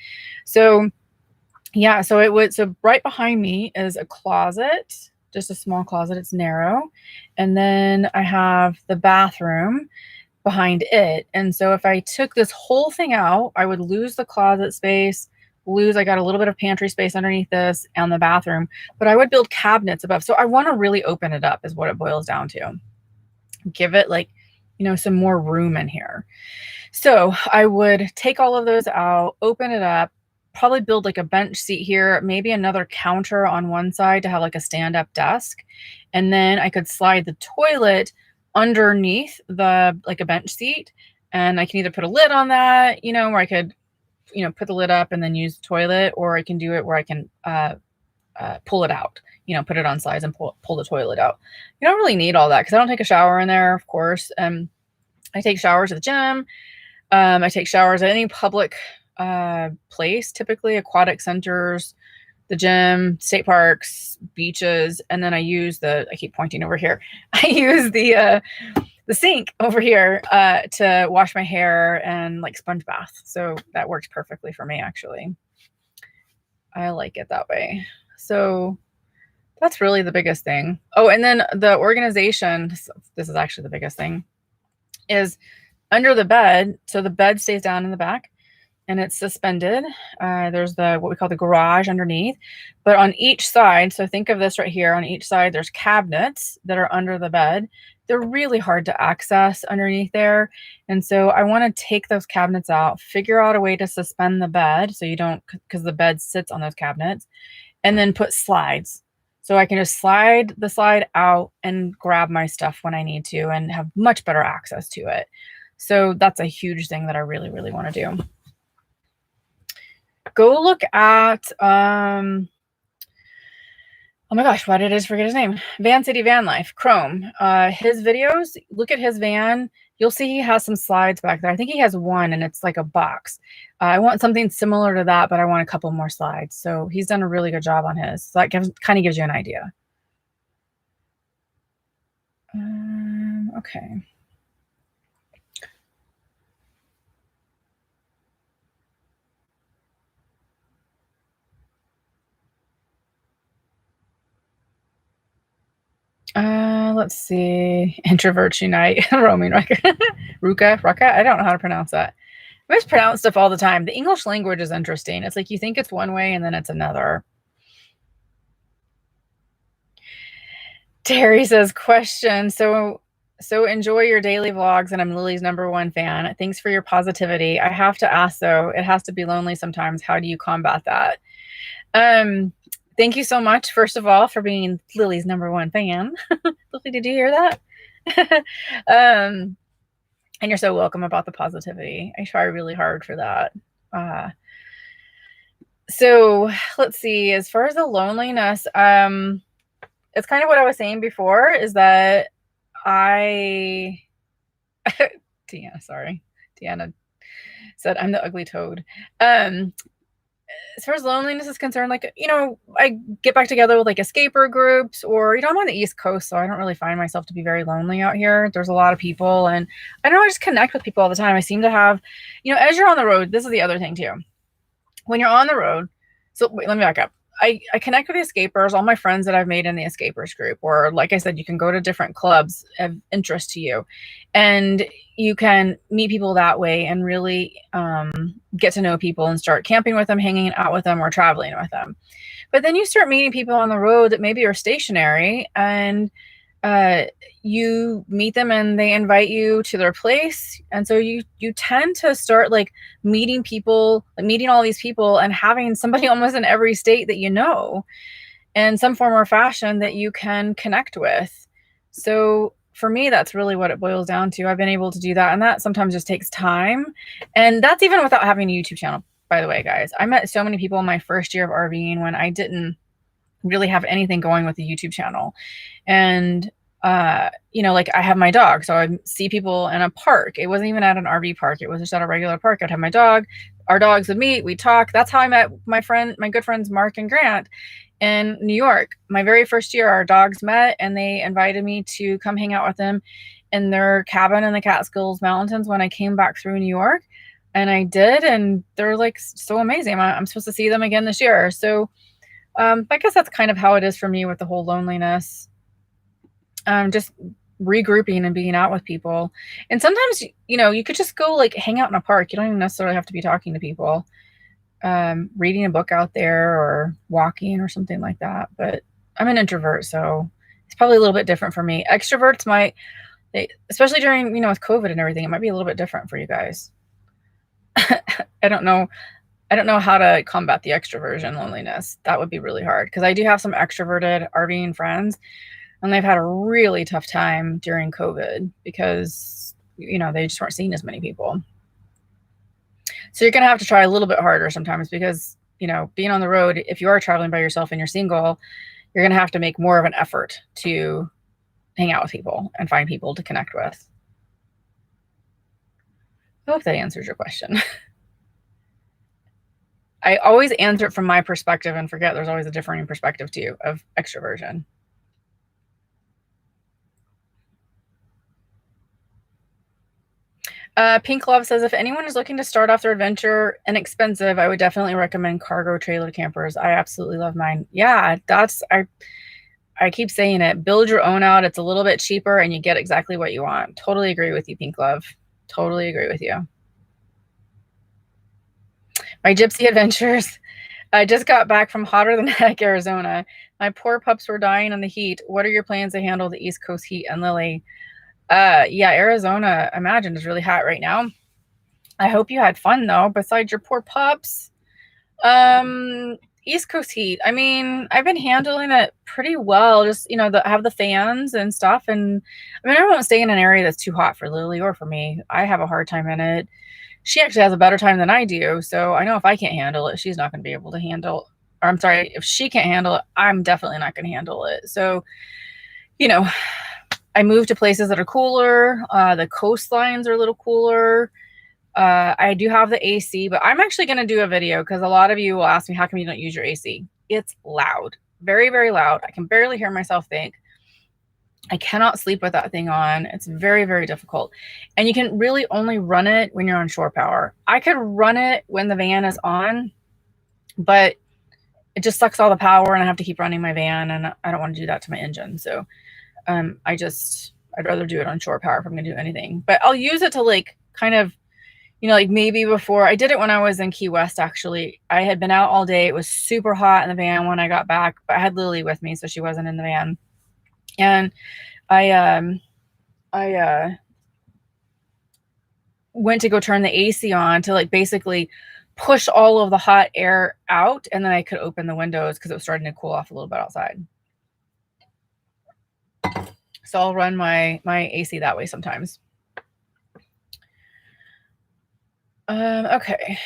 [SPEAKER 1] So yeah, so right behind me is a closet, just a small closet. It's narrow. And then I have the bathroom behind it. And so if I took this whole thing out, I would lose the closet space, I got a little bit of pantry space underneath this and the bathroom, but I would build cabinets above. So I want to really open it up is what it boils down to. Give it like, some more room in here. So I would take all of those out, open it up, probably build like a bench seat here, maybe another counter on one side to have like a stand-up desk. And then I could slide the toilet underneath like a bench seat, and I can either put a lid on that, where I could, put the lid up and then use the toilet, or I can do it where I can pull it out, put it on sides and pull the toilet out. You don't really need all that because I don't take a shower in there, of course. I take showers at the gym. I take showers at any public place, typically aquatic centers, the gym, state parks, beaches, and then I keep pointing over here. I use the sink over here to wash my hair and like sponge bath. So that works perfectly for me, actually. I like it that way. So that's really the biggest thing. Oh, and then the organization, this is actually the biggest thing, is under the bed. So the bed stays down in the back. and it's suspended. There's what we call the garage underneath, but on each side, so think of this right here, on each side there's cabinets that are under the bed. They're really hard to access underneath there, and so I want to take those cabinets out, figure out a way to suspend the bed so you don't, because the bed sits on those cabinets, and then put slides. So I can just slide the slide out and grab my stuff when I need to and have much better access to it. So that's a huge thing that I really, really want to do. Go look at, oh my gosh, why did I just forget his name? Van City Van Life, Chrome. His videos, look at his van. You'll see he has some slides back there. I think he has one and it's like a box. I want something similar to that, but I want a couple more slides. So he's done a really good job on his. So that kind of gives you an idea. Okay. Let's see. Introverts Unite. Roaming Ruka. I don't know how to pronounce that. I mispronounce stuff all the time. The English language is interesting. It's like you think it's one way and then it's another. Terry says, question. So enjoy your daily vlogs, and I'm Lily's #1 fan. Thanks for your positivity. I have to ask though, it has to be lonely sometimes. How do you combat that? Thank you so much, first of all, for being Lily's #1 fan. Lily, did you hear that? And you're so welcome about the positivity. I try really hard for that. So let's see, as far as the loneliness, it's kind of what I was saying before, is that Deanna said I'm the ugly toad. As far as loneliness is concerned, like, I get back together with like escaper groups, or, I'm on the East Coast, so I don't really find myself to be very lonely out here. There's a lot of people, and I don't know, I just connect with people all the time. I seem to have, as you're on the road, this is the other thing too. When you're on the road, so wait, let me back up. I connect with the escapers, all my friends that I've made in the escapers group, or like I said, you can go to different clubs of interest to you, and you can meet people that way and really get to know people and start camping with them, hanging out with them, or traveling with them. But then you start meeting people on the road that maybe are stationary, and you meet them and they invite you to their place. And so you tend to start like meeting people, like meeting all these people and having somebody almost in every state that in some form or fashion that you can connect with. So for me, that's really what it boils down to. I've been able to do that, and that sometimes just takes time. And that's even without having a YouTube channel, by the way, guys. I met so many people in my first year of RVing when I didn't really have anything going with the YouTube channel. And like I have my dog, so I see people in a park. It wasn't even at an RV park, it was just at a regular park. I'd have my dog, our dogs would meet, we'd talk. That's how I met my good friends Mark and Grant in New York. My very first year, our dogs met, and they invited me to come hang out with them in their cabin in the Catskills Mountains when I came back through New York. And I did, and they're like so amazing. I'm supposed to see them again this year. So I guess that's kind of how it is for me with the whole loneliness. Just regrouping and being out with people. And sometimes, you could just go like hang out in a park. You don't even necessarily have to be talking to people. Reading a book out there or walking or something like that. But I'm an introvert, so it's probably a little bit different for me. Extroverts especially during, with COVID and everything, it might be a little bit different for you guys. I don't know how to combat the extroversion loneliness. That would be really hard, because I do have some extroverted RVing friends, and they've had a really tough time during COVID because, they just weren't seeing as many people. So you're going to have to try a little bit harder sometimes, because, being on the road, if you are traveling by yourself and you're single, you're going to have to make more of an effort to hang out with people and find people to connect with. I hope that answers your question. I always answer it from my perspective and forget there's always a differing perspective too of extroversion. Pink Love says, if anyone is looking to start off their adventure inexpensive, I would definitely recommend cargo trailer campers. I absolutely love mine. Yeah, I keep saying it. Build your own out. It's a little bit cheaper and you get exactly what you want. Totally agree with you, Pink Love. Totally agree with you. My gypsy adventures. I just got back from hotter than heck Arizona. My poor pups were dying in the heat. What are your plans to handle the East Coast heat? And Lily, yeah, Arizona, I imagine, is really hot right now. I hope you had fun though, besides your poor pups. East Coast heat. I mean, I've been handling it pretty well. Just, you know, have the fans and stuff. And I mean, I won't stay in an area that's too hot for Lily or for me. I have a hard time in it. She actually has a better time than I do. So I know if I can't handle it, she's not going to be able to handle, or I'm sorry, if she can't handle it, I'm definitely not going to handle it. So, you know, I moved to places that are cooler. The coastlines are a little cooler. I do have the AC, but I'm actually going to do a video because a lot of you will ask me, how come you don't use your AC? It's loud, very, very loud. I can barely hear myself think. I cannot sleep with that thing on. It's very, very difficult. And you can really only run it when you're on shore power. I could run it when the van is on, but it just sucks all the power and I have to keep running my van, and I don't want to do that to my engine. So I'd rather do it on shore power if I'm going to do anything. But I'll use it to like kind of, you know, like maybe before, I did it when I was in Key West, actually. I had been out all day. It was super hot in the van when I got back, but I had Lily with me, so she wasn't in the van. And I went to go turn the AC on to like basically push all of the hot air out, and then I could open the windows because it was starting to cool off a little bit outside. So I'll run my AC that way sometimes. Okay.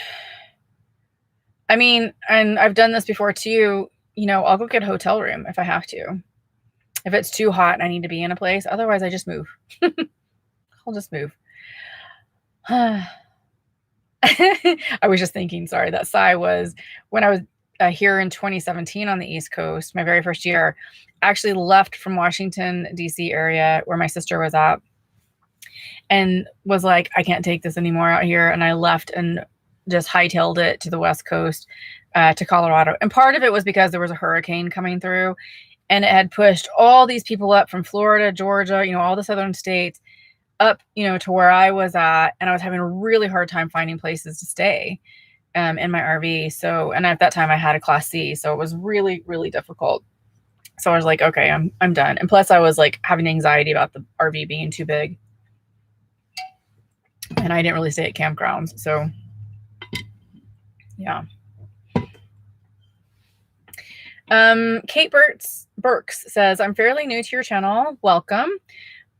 [SPEAKER 1] I mean, and I've done this before too. You know, I'll go get a hotel room if I have to. If it's too hot and I need to be in a place, otherwise I just move. I'll just move. I was just thinking, sorry, that sigh was when I was here in 2017 on the East Coast, my very first year. I actually left from Washington, D.C. area where my sister was at and was like, I can't take this anymore out here. And I left and just hightailed it to the West Coast, to Colorado. And part of it was because there was a hurricane coming through, and it had pushed all these people up from Florida, Georgia, you know, all the southern states up, you know, to where I was at. And I was having a really hard time finding places to stay in my RV. So, and at that time I had a Class C. So it was really, really difficult. So I was like, okay, I'm done. And plus I was like having anxiety about the RV being too big. And I didn't really stay at campgrounds. So yeah. Kate Burks says, I'm fairly new to your channel. Welcome.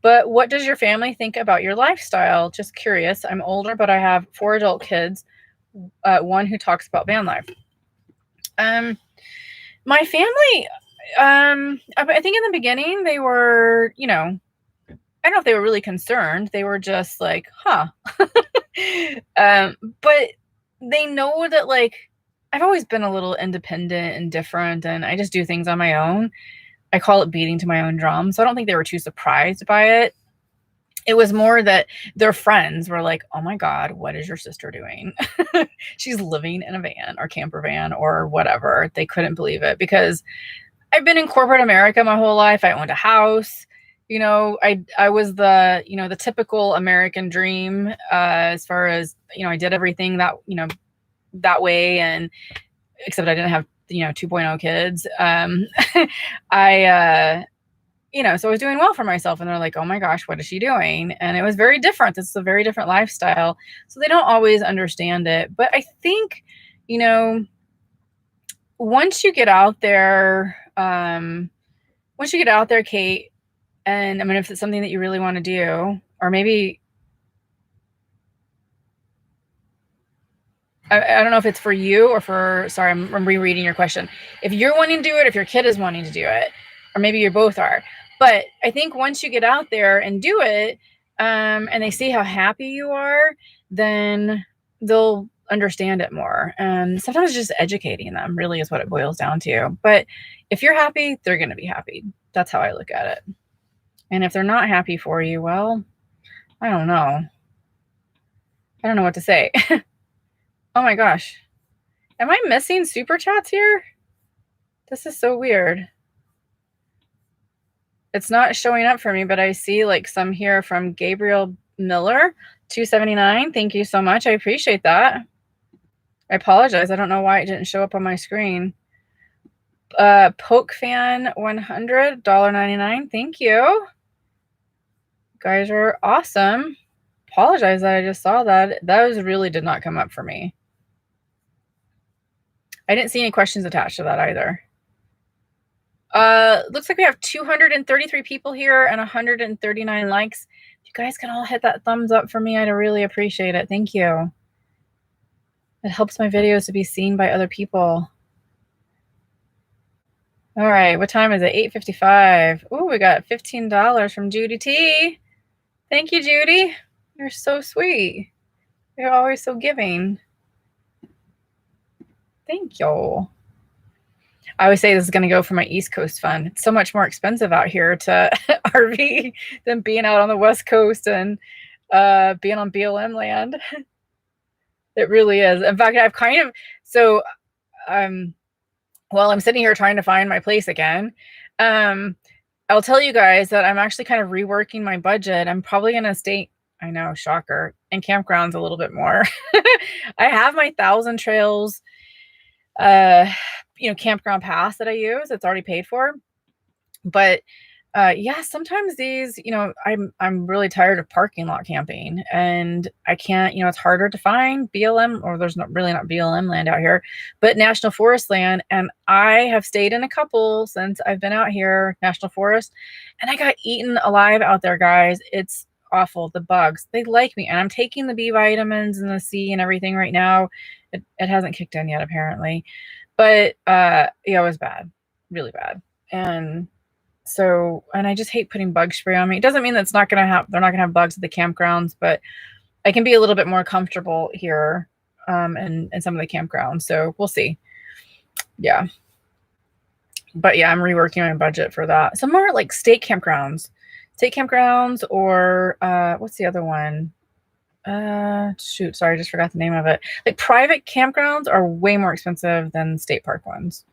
[SPEAKER 1] But what does your family think about your lifestyle? Just curious. I'm older, but I have 4 adult kids. One who talks about van life. My family, I think in the beginning they were, you know, I don't know if they were really concerned. They were just like, huh. But they know that like, I've always been a little independent and different, and I just do things on my own. I call it beating to my own drum. So I don't think they were too surprised by it. It was more that their friends were like, oh my God, what is your sister doing? She's living in a van or camper van or whatever. They couldn't believe it because I've been in corporate America my whole life. I owned a house. You know, I was the, you know, the typical American dream, as far as, you know, I did everything that, you know, that way, and except I didn't have, you know, 2.0 kids. You know, so I was doing well for myself, and they're like, oh my gosh, what is she doing? And it was very different. This is a very different lifestyle. So they don't always understand it. But I think, you know, once you get out there, Kate, and I mean, if it's something that you really want to do, or maybe, I don't know if it's for you or for, sorry, I'm rereading your question. If you're wanting to do it, if your kid is wanting to do it, or maybe you both are. But I think once you get out there and do it, and they see how happy you are, then they'll understand it more. And sometimes just educating them really is what it boils down to. But if you're happy, they're going to be happy. That's how I look at it. And if they're not happy for you, well, I don't know. I don't know what to say. Oh my gosh. Am I missing super chats here? This is so weird. It's not showing up for me, but I see like some here from Gabriel Miller, 279. Thank you so much. I appreciate that. I apologize. I don't know why it didn't show up on my screen. Poke fan 100, $1.99. Thank you. You guys are awesome. Apologize that I just saw that. Those really did not come up for me. I didn't see any questions attached to that either. Looks like we have 233 people here and 139 likes. If you guys can all hit that thumbs up for me, I'd really appreciate it. Thank you. It helps my videos to be seen by other people. All right, what time is it? 8:55. Ooh, we got $15 from Judy T. Thank you, Judy. You're so sweet. You're always so giving. Thank you. I always say this is going to go for my East Coast fund. It's so much more expensive out here to RV than being out on the West Coast and being on BLM land. It really is. In fact, I've kind of, so while I'm sitting here trying to find my place again, I'll tell you guys that I'm actually kind of reworking my budget. I'm probably going to stay, I know, shocker, in campgrounds a little bit more. I have my 1,000 Trails campground pass that I use. It's already paid for. But yeah, sometimes these, I'm really tired of parking lot camping, and I can't, it's harder to find BLM, or there's not BLM land out here, but national forest land. And I have stayed in a couple since I've been out here, national forest, and I got eaten alive out there, guys. It's awful. The bugs, they like me, and I'm taking the B vitamins and the C and everything right now. It hasn't kicked in yet, apparently, but yeah, it was bad, really bad. And so, and I just hate putting bug spray on me. It doesn't mean that they're not going to have bugs at the campgrounds, but I can be a little bit more comfortable here in some of the campgrounds. So we'll see. Yeah. But yeah, I'm reworking my budget for that. Some more like state campgrounds, or what's the other one? Shoot, sorry, I just forgot the name of it. Like private campgrounds are way more expensive than state park ones.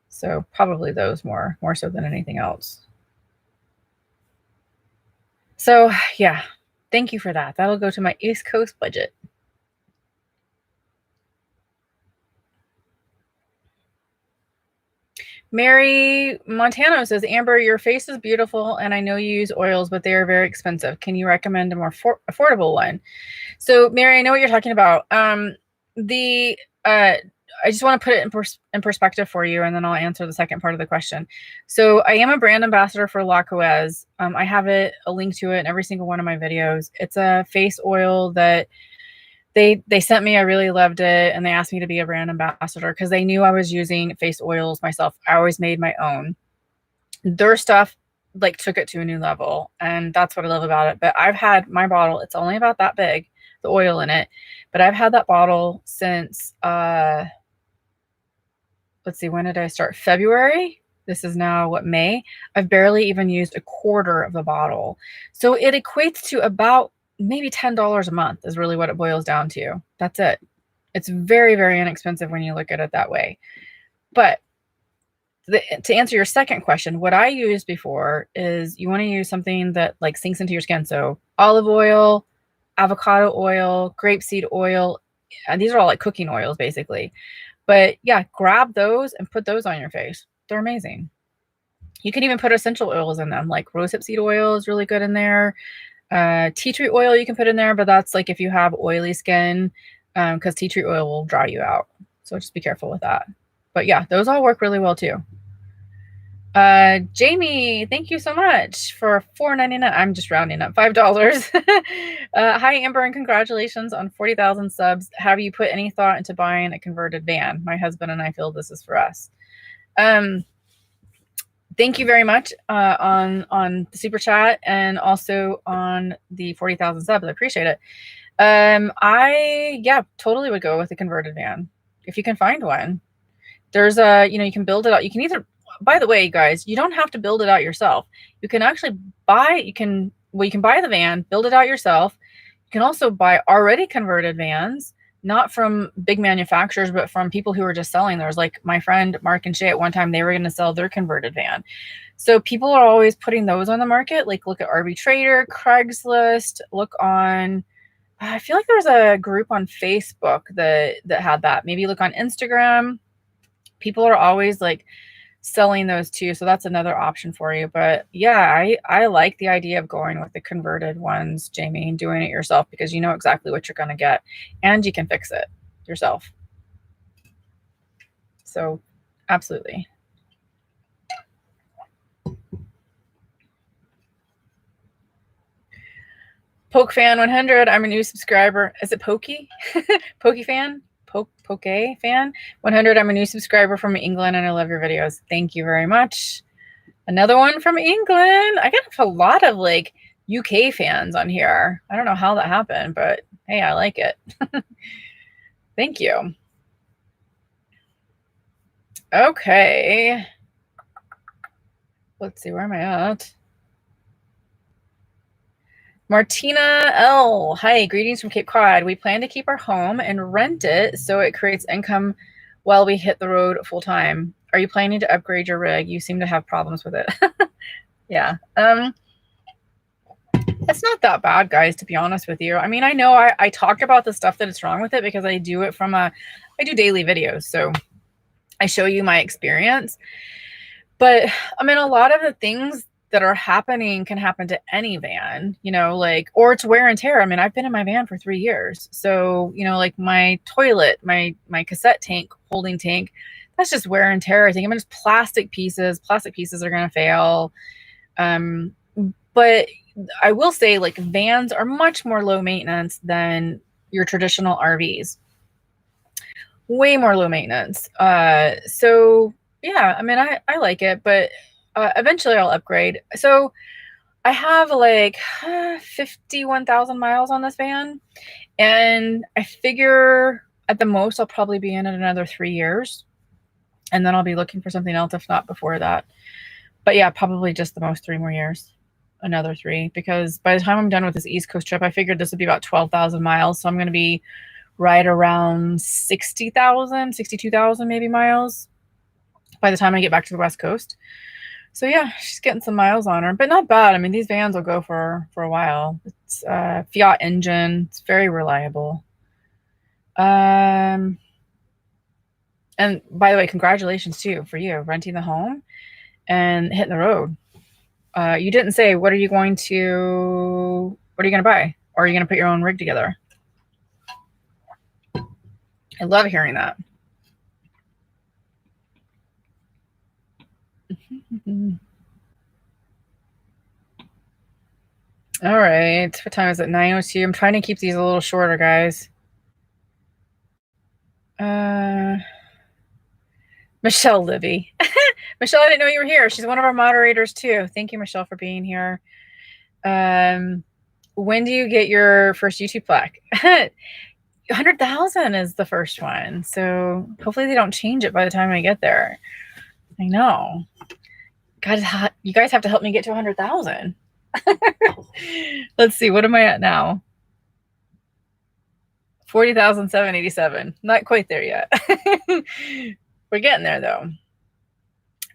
[SPEAKER 1] So probably those more so than anything else. So yeah, thank you for that. That'll go to my East Coast budget. Mary Montano says, Amber, your face is beautiful, and I know you use oils, but they are very expensive. Can you recommend a more affordable one? So, Mary, I know what you're talking about. I just want to put it in perspective for you, and then I'll answer the second part of the question. So I am a brand ambassador for La Coez. I have a link to it in every single one of my videos. It's a face oil that they sent me. I really loved it, and they asked me to be a brand ambassador because they knew I was using face oils myself. I always made my own. Their stuff like took it to a new level, and that's what I love about it. But I've had my bottle, it's only about that big, the oil in it, but I've had that bottle since let's see, when did I start? February. This is now what, May? I've barely even used a quarter of the bottle. So it equates to about maybe $10 a month is really what it boils down to. That's it. It's very, very inexpensive when you look at it that way. But to answer your second question, what I used before is you want to use something that like sinks into your skin. So olive oil, avocado oil, grapeseed oil, and these are all like cooking oils basically. But yeah, grab those and put those on your face. They're amazing. You can even put essential oils in them, like rosehip seed oil is really good in there. Tea tree oil you can put in there, but that's like if you have oily skin, because tea tree oil will dry you out. So just be careful with that. But yeah, those all work really well too. Jamie, thank you so much for $4.99. I'm just rounding up, $5. Hi, Amber, and congratulations on 40,000 subs. Have you put any thought into buying a converted van? My husband and I feel this is for us. Thank you very much on the super chat and also on the 40,000 subs. I appreciate it. I totally would go with a converted van if you can find one. There's you can build it out. You can either, by the way, guys, you don't have to build it out yourself. You can actually buy the van, build it out yourself. You can also buy already converted vans, not from big manufacturers, but from people who are just selling theirs. Like my friend Mark and Shay, at one time, they were going to sell their converted van. So people are always putting those on the market. Like look at RV Trader, Craigslist, look on, I feel like there was a group on Facebook that had that. Maybe look on Instagram. People are always like selling those too, so that's another option for you. But yeah, I like the idea of going with the converted ones, Jamie, and doing it yourself, because you know exactly what you're going to get and you can fix it yourself. So absolutely. Poke fan 100, I'm a new subscriber. Is it Pokey? Pokey fan? Poke fan 100, I'm a new subscriber from England and I love your videos. Thank you very much. Another one from England. I got a lot of like UK fans on here. I don't know how that happened, but hey, I like it. Thank you. Okay. Let's see, where am I at? Martina L. Hi, greetings from Cape Cod. We plan to keep our home and rent it so it creates income while we hit the road full time. Are you planning to upgrade your rig? You seem to have problems with it. Yeah. It's not that bad, guys, to be honest with you. I mean, I know I talk about the stuff that is wrong with it because I do it from I do daily videos. So I show you my experience. But I mean, a lot of the things that are happening can happen to any van, you know, like, or it's wear and tear. I mean, I've been in my van for 3 years. So, you know, like my toilet, my cassette tank, holding tank, that's just wear and tear. I think, I mean, it's plastic pieces are going to fail. But I will say, like, vans are much more low maintenance than your traditional RVs. Way more low maintenance. So yeah, I mean, I like it, but eventually I'll upgrade. So I have like 51,000 miles on this van, and I figure at the most I'll probably be in it another 3 years, and then I'll be looking for something else, if not before that. But yeah, probably just the most 3 more years, another 3, because by the time I'm done with this East Coast trip, I figured this would be about 12,000 miles. So I'm going to be right around 60,000, 62,000 maybe miles by the time I get back to the West Coast. So yeah, she's getting some miles on her, but not bad. I mean, these vans will go for a while. It's Fiat engine. It's very reliable. And by the way, congratulations too for you renting the home and hitting the road. You didn't say, what are you going to buy? Or are you going to put your own rig together? I love hearing that. All right. What time is it? 9:02. I'm trying to keep these a little shorter, guys. Michelle Libby. Michelle, I didn't know you were here. She's one of our moderators too. Thank you, Michelle, for being here. When do you get your first YouTube plaque? 100,000 is the first one. So hopefully they don't change it by the time I get there. I know. God, you guys have to help me get to 100,000. Let's see. What am I at now? 40,787. Not quite there yet. We're getting there though.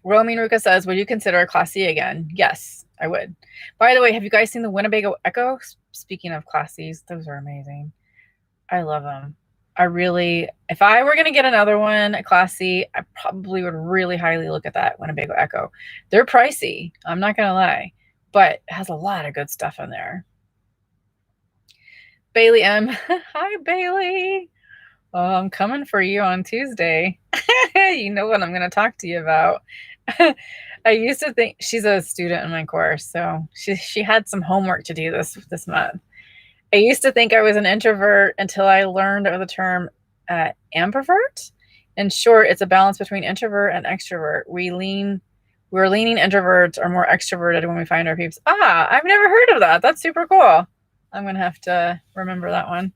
[SPEAKER 1] Roaming Ruka says, would you consider a Class C again? Yes, I would. By the way, have you guys seen the Winnebago Echo? Speaking of Class Cs, those are amazing. I love them. If I were going to get another one, a Class C, I probably would really highly look at that Winnebago Echo. They're pricey, I'm not going to lie, but it has a lot of good stuff in there. Bailey M. Hi, Bailey. Oh, I'm coming for you on Tuesday. You know what I'm going to talk to you about. I used to think, she's a student in my course, so she had some homework to do this month. I used to think I was an introvert until I learned of the term ambivert. In short, it's a balance between introvert and extrovert. We're leaning introverts or more extroverted when we find our peeps. I've never heard of that. That's super cool. I'm going to have to remember that one.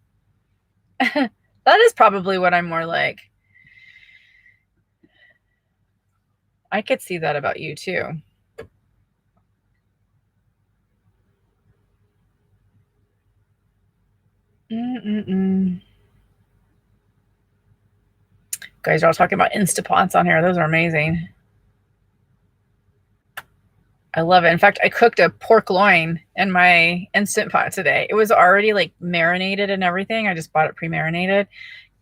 [SPEAKER 1] That is probably what I'm more like. I could see that about you too. Guys are all talking about Instapots on here. Those are amazing. I love it. In fact, I cooked a pork loin in my Instant Pot today. It was already like marinated and everything. I just bought it pre-marinated.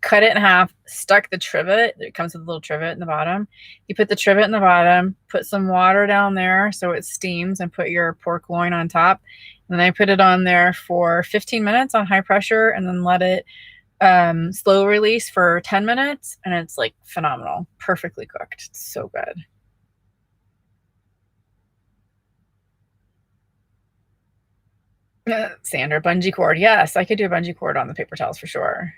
[SPEAKER 1] Cut it in half, stuck the trivet. It comes with a little trivet in the bottom. You put the trivet in the bottom, put some water down there so it steams, and put your pork loin on top. And then I put it on there for 15 minutes on high pressure, and then let it slow release for 10 minutes. And it's like phenomenal, perfectly cooked. It's so good. Sandra, bungee cord. Yes, I could do a bungee cord on the paper towels for sure.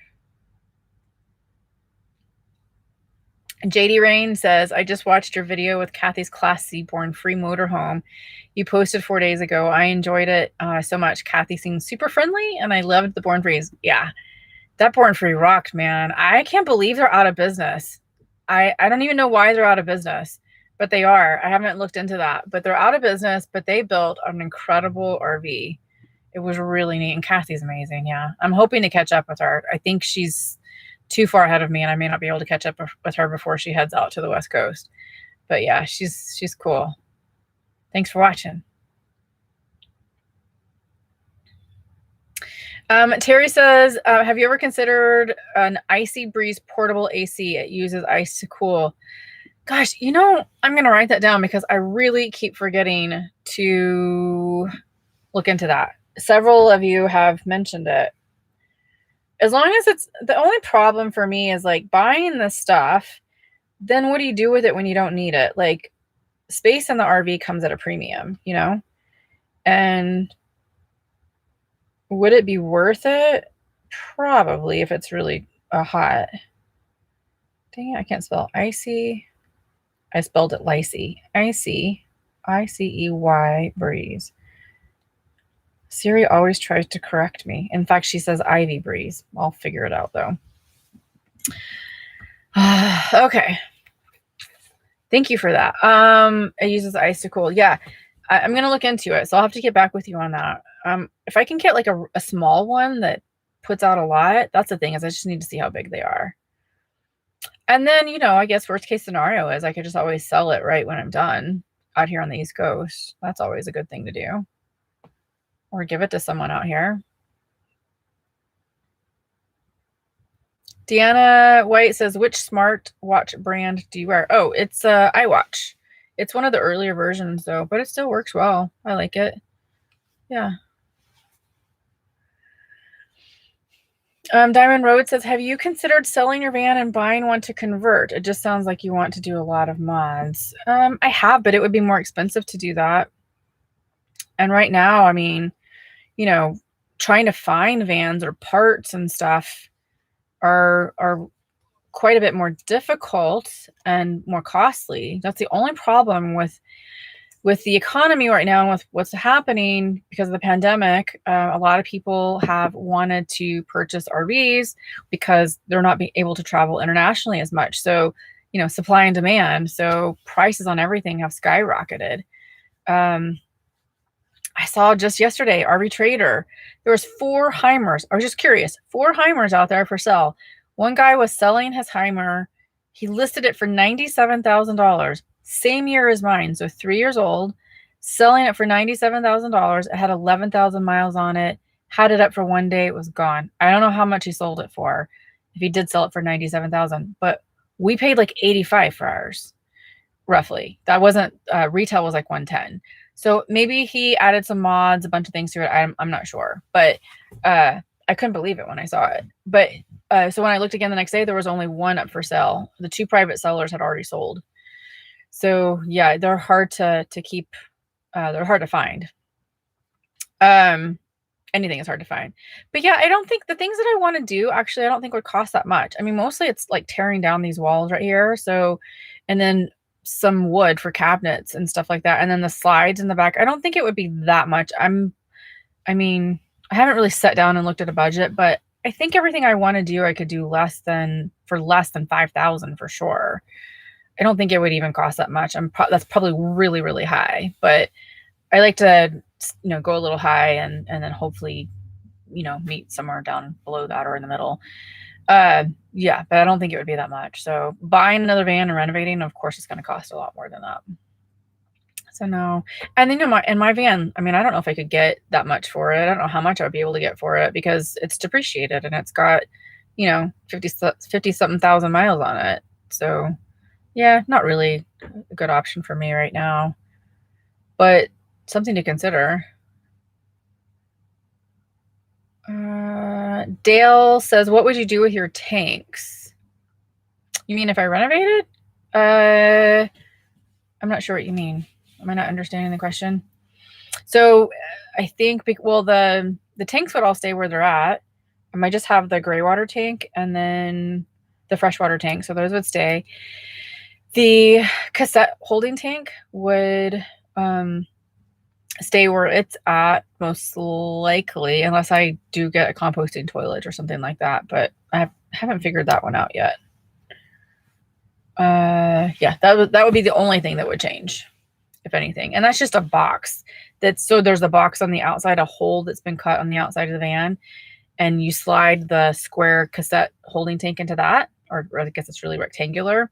[SPEAKER 1] JD Rain says, I just watched your video with Kathy's Class C Born Free motorhome you posted 4 days ago. I enjoyed it so much. Kathy seems super friendly, and I loved the Born Frees. Yeah, that Born Free rocked, man. I can't believe they're out of business. I don't even know why they're out of business, but they are. I haven't looked into that, but they're out of business, but they built an incredible RV. It was really neat, and Kathy's amazing. Yeah, I'm hoping to catch up with her. I think she's too far ahead of me, and I may not be able to catch up with her before she heads out to the West Coast. But yeah, she's cool. Thanks for watching. Terry says, have you ever considered an Icy Breeze portable AC? It uses ice to cool. Gosh, you know, I'm going to write that down because I really keep forgetting to look into that. Several of you have mentioned it. As long as it's, the only problem for me is like buying the stuff, then what do you do with it when you don't need it? Like, space in the RV comes at a premium, you know? And would it be worth it? Probably, if it's really hot. Dang it, I can't spell icy. I spelled it Licey. Icy, I-C-E-Y, breeze. Siri always tries to correct me. In fact, she says Ivy Breeze. I'll figure it out, though. Okay. Thank you for that. It uses ice to cool. Yeah, I'm going to look into it, so I'll have to get back with you on that. If I can get like a small one that puts out a lot, that's the thing, is I just need to see how big they are. And then, you know, I guess worst case scenario is I could just always sell it right when I'm done out here on the East Coast. That's always a good thing to do. Or give it to someone out here. Deanna White says, which smartwatch brand do you wear? Oh, it's iWatch. It's one of the earlier versions, though, but it still works well. I like it. Yeah. Diamond Road says, have you considered selling your van and buying one to convert? It just sounds like you want to do a lot of mods. I have, but it would be more expensive to do that. And right now, I mean, you know, trying to find vans or parts and stuff are quite a bit more difficult and more costly. That's the only problem with the economy right now and with what's happening because of the pandemic. A lot of people have wanted to purchase RVs because they're not being able to travel internationally as much. So, you know, supply and demand. So prices on everything have skyrocketed. I saw just yesterday, RV Trader, there was 4 Heimers. I was just curious, 4 Heimers out there for sale. One guy was selling his Heimer. He listed it for $97,000, same year as mine, so 3 years old, selling it for $97,000. It had 11,000 miles on it, had it up for one day, it was gone. I don't know how much he sold it for, if he did sell it for $97,000, but we paid like $85 for ours, roughly. That wasn't, retail was like $110. So maybe he added some mods, a bunch of things to it. I'm not sure, but I couldn't believe it when I saw it. But so when I looked again the next day, there was only one up for sale. The 2 private sellers had already sold. So yeah, they're hard to keep. They're hard to find. Anything is hard to find. But yeah, I don't think the things that I want to do, actually, I don't think would cost that much. I mean, mostly it's like tearing down these walls right here. So, and then some wood for cabinets and stuff like that. And then the slides in the back, I don't think it would be that much. I mean, I haven't really sat down and looked at a budget, but I think everything I want to do, I could do less than 5,000 for sure. I don't think it would even cost that much. That's probably really, really high, but I like to, you know, go a little high and then hopefully, you know, meet somewhere down below that or in the middle. Yeah, but I don't think it would be that much. So buying another van and renovating, of course, it's going to cost a lot more than that. So no. And then in my van, I mean, I don't know if I could get that much for it. I don't know how much I would be able to get for it because it's depreciated and it's got, 50 something thousand miles on it. So yeah, not really a good option for me right now, but something to consider. Dale says, what would you do with your tanks? You mean if I renovated? I'm not sure what you mean. Am I not understanding the question? So I think, well, the tanks would all stay where they're at. I might just have the gray water tank and then the freshwater tank. So those would stay. The cassette holding tank would stay where it's at, most likely, unless I do get a composting toilet or something like that. But I haven't figured that one out yet. Yeah, that would be the only thing that would change, if anything. And that's just a box. So there's a box on the outside, a hole that's been cut on the outside of the van, and you slide the square cassette holding tank into that, or I guess it's really rectangular.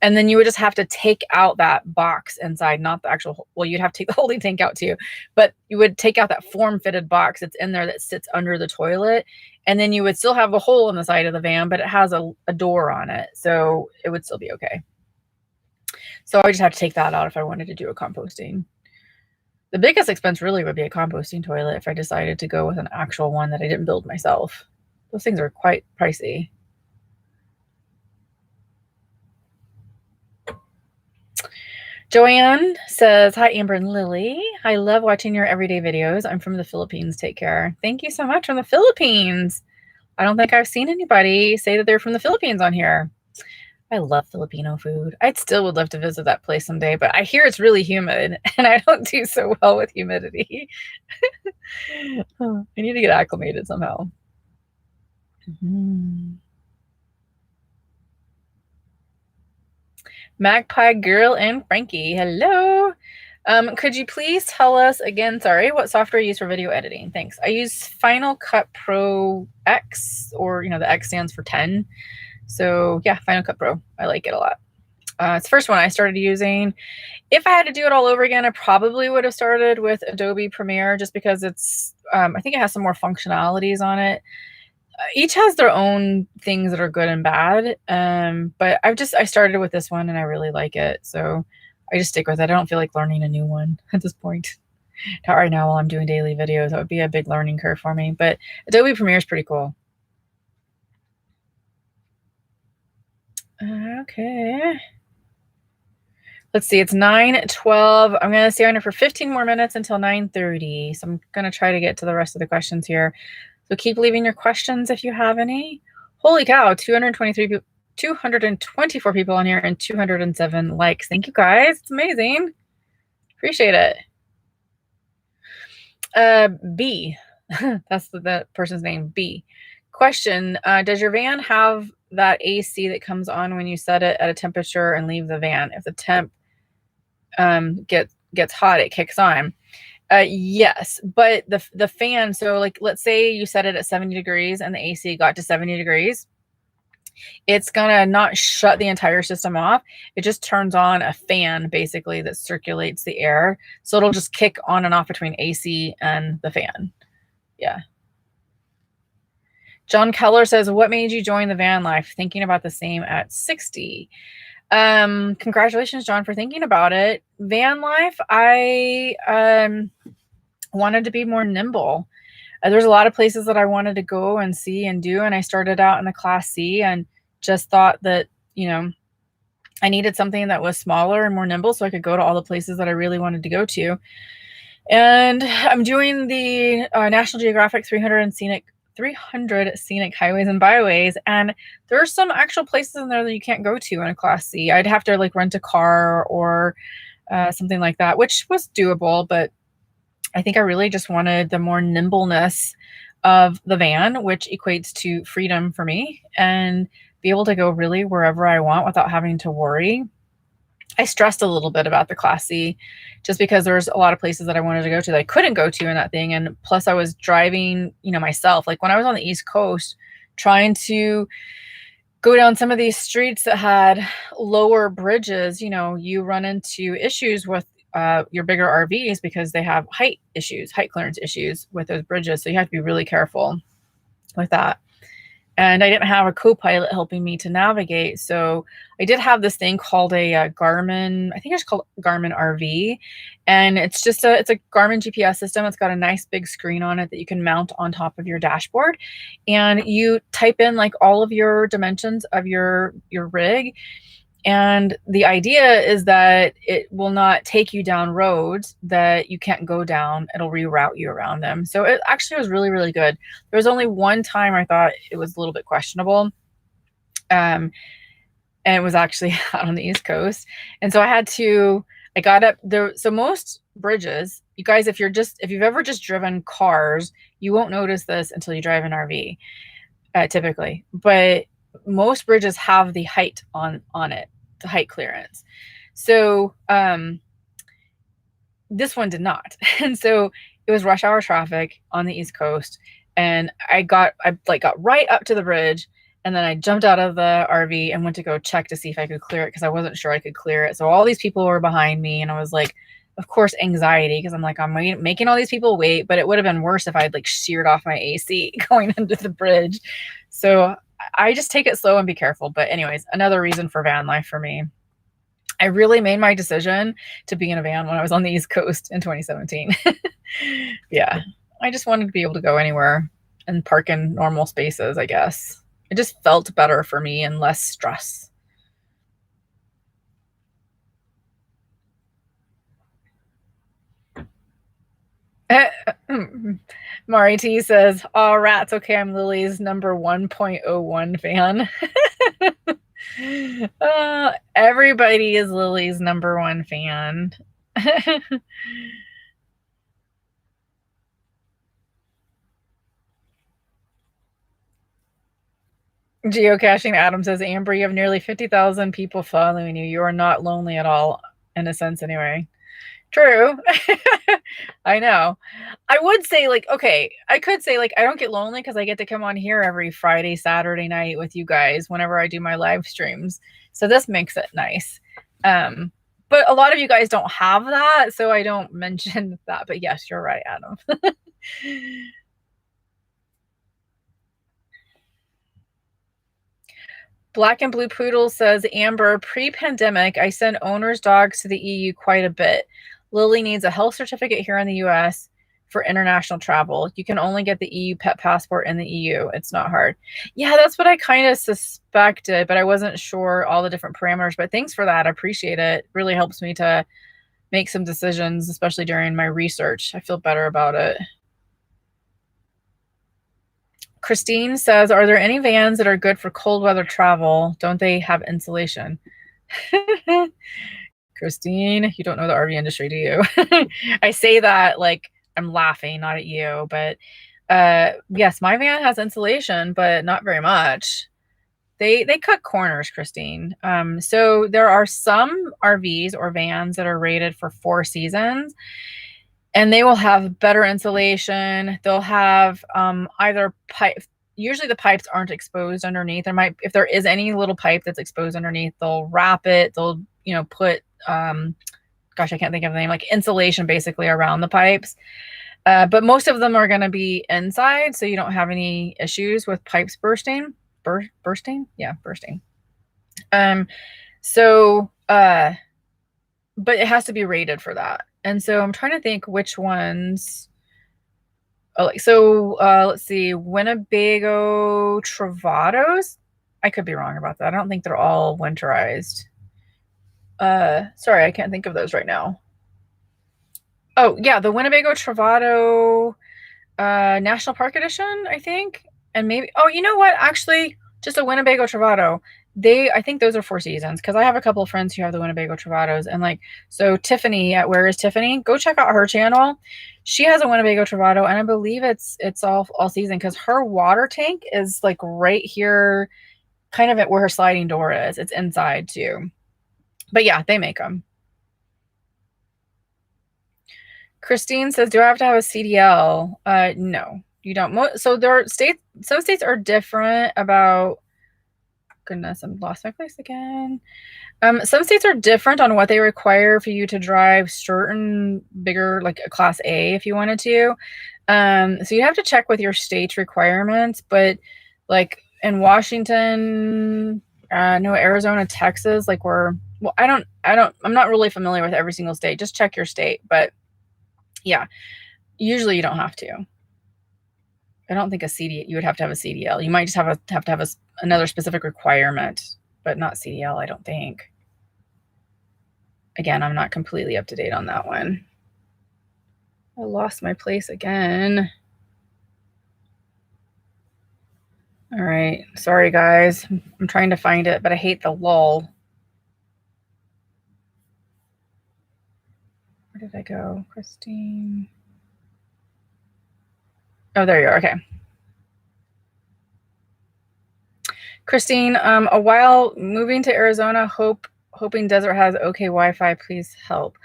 [SPEAKER 1] And then you would just have to take out that box inside, not the actual, well, you'd have to take the holding tank out too, but you would take out that form-fitted box that's in there that sits under the toilet. And then you would still have a hole in the side of the van, but it has a door on it. So it would still be okay. So I just have to take that out if I wanted to do a composting. The biggest expense really would be a composting toilet if I decided to go with an actual one that I didn't build myself. Those things are quite pricey. Joanne says, hi, Amber and Lily. I love watching your everyday videos. I'm from the Philippines. Take care. Thank you so much. From the Philippines. I don't think I've seen anybody say that they're from the Philippines on here. I love Filipino food. I still would love to visit that place someday, but I hear it's really humid and I don't do so well with humidity. I need to get acclimated somehow. Magpie Girl and Frankie, hello. Could you please tell us again, sorry, what software you use for video editing? Thanks. I use Final Cut Pro X, or the X stands for 10. So yeah, Final Cut Pro. I like it a lot. It's the first one I started using. If I had to do it all over again, I probably would have started with Adobe Premiere, just because it's, I think it has some more functionalities on it. Each has their own things that are good and bad. But I started with this one and I really like it. So I just stick with it. I don't feel like learning a new one at this point. Not right now while I'm doing daily videos. That would be a big learning curve for me. But Adobe Premiere is pretty cool. Okay. Let's see. It's 9:12. I'm going to stay on here for 15 more minutes until 9:30. So I'm going to try to get to the rest of the questions here. So keep leaving your questions if you have any. Holy cow, 224 people on here and 207 likes. Thank you guys. It's amazing. Appreciate it. B. That's the person's name, B. Question, does your van have that AC that comes on when you set it at a temperature and leave the van? If the temp gets hot, it kicks on. Yes, but the fan, so like let's say you set it at 70 degrees and the AC got to 70 degrees, it's gonna not shut the entire system off. It just turns on a fan basically that circulates the air. So it'll just kick on and off between AC and the fan. Yeah. John Keller says, what made you join the van life? Thinking about the same at 60. Congratulations, John, for thinking about it. Van life, I wanted to be more nimble. There's a lot of places that I wanted to go and see and do, and I started out in a Class C and just thought that, I needed something that was smaller and more nimble so I could go to all the places that I really wanted to go to. And I'm doing the National Geographic 300 Scenic Highways and Byways, and there are some actual places in there that you can't go to in a Class C. I'd have to like rent a car or something like that, which was doable, but I think I really just wanted the more nimbleness of the van, which equates to freedom for me, and be able to go really wherever I want without having to worry. I stressed a little bit about the Class C just because there's a lot of places that I wanted to go to that I couldn't go to in that thing. And plus I was driving, myself. Like when I was on the East Coast, trying to go down some of these streets that had lower bridges, you run into issues with your bigger RVs because they have height clearance issues with those bridges. So you have to be really careful with that. And I didn't have a co-pilot helping me to navigate. So I did have this thing called a Garmin, I think it's called Garmin RV. And it's just it's a Garmin GPS system. It's got a nice big screen on it that you can mount on top of your dashboard. And you type in like all of your dimensions of your rig. And the idea is that it will not take you down roads that you can't go down. It'll reroute you around them. So it actually was really, really good. There was only one time I thought it was a little bit questionable. And it was actually out on the East Coast. And so I got up there. So most bridges, you guys, if you've ever just driven cars, you won't notice this until you drive an RV, typically. But most bridges have the height on it, the height clearance. So this one did not. And so it was rush hour traffic on the East Coast. And I got right up to the bridge, and then I jumped out of the RV and went to go check to see if I could clear it because I wasn't sure I could clear it. So all these people were behind me, and I was like, of course, anxiety, because I'm like, I'm making all these people wait, but it would have been worse if I'd like sheared off my AC going under the bridge. So I just take it slow and be careful. But anyways, another reason for van life for me. I really made my decision to be in a van when I was on the East Coast in 2017. Yeah, I just wanted to be able to go anywhere and park in normal spaces, I guess. It just felt better for me and less stress. Mari T says, "Oh, rats. Okay, I'm Lily's number 1.01 fan." Everybody is Lily's number one fan. Geocaching Adam says, Amber, you have nearly 50,000 people following you. You are not lonely at all, in a sense, anyway. True. I know. I would say, like, okay, I could say, like, I don't get lonely because I get to come on here every Friday, Saturday night with you guys whenever I do my live streams. So this makes it nice. But a lot of you guys don't have that, so I don't mention that. But yes, you're right, Adam. Black and Blue Poodle says, Amber, pre-pandemic, I sent owners' dogs to the EU quite a bit. Lily needs a health certificate here in the US for international travel. You can only get the EU pet passport in the EU. It's not hard. Yeah, that's what I kind of suspected, but I wasn't sure all the different parameters. But thanks for that. I appreciate it. It really helps me to make some decisions, especially during my research. I feel better about it. Christine says, are there any vans that are good for cold weather travel? Don't they have insulation? Christine, you don't know the RV industry, do you? I say that like I'm laughing, not at you, but yes, my van has insulation, but not very much. They cut corners, Christine. So there are some RVs or vans that are rated for 4 seasons, and they will have better insulation. They'll have either pipe. Usually the pipes aren't exposed underneath. If there is any little pipe that's exposed underneath, they'll wrap it. They'll, put, gosh, I can't think of the name, like insulation basically around the pipes. But most of them are going to be inside, so you don't have any issues with pipes bursting. Bursting? Yeah, bursting. But it has to be rated for that. And so I'm trying to think which ones. Let's see, Winnebago Travados. I could be wrong about that. I don't think they're all winterized. Sorry, I can't think of those right now. Oh, yeah, the Winnebago Travado National Park Edition, I think. And maybe, oh, you know what? Actually, just a Winnebago Travado. I think those are 4 seasons, because I have a couple of friends who have the Winnebago Travados. And so Tiffany at Where is Tiffany? Go check out her channel. She has a Winnebago Travado, and I believe it's all season, because her water tank is like right here, kind of at where her sliding door is. It's inside too. But yeah, they make them. Christine says, do I have to have a CDL? No, you don't. So some states are different about, goodness, I lost my place again. Some states are different on what they require for you to drive certain bigger, like a class A if you wanted to. So you have to check with your state's requirements, but like in Washington, no, Arizona, Texas, like I'm not really familiar with every single state. Just check your state. But yeah, usually you don't have to. I don't think you would have to have a CDL. You might just have to have another specific requirement, but not CDL, I don't think. Again, I'm not completely up to date on that one. I lost my place again. All right. Sorry, guys. I'm trying to find it, but I hate the lull. Where did I go? Christine. Oh, there you are. Okay. Christine, a while moving to Arizona, hoping desert has okay Wi-Fi. Please help.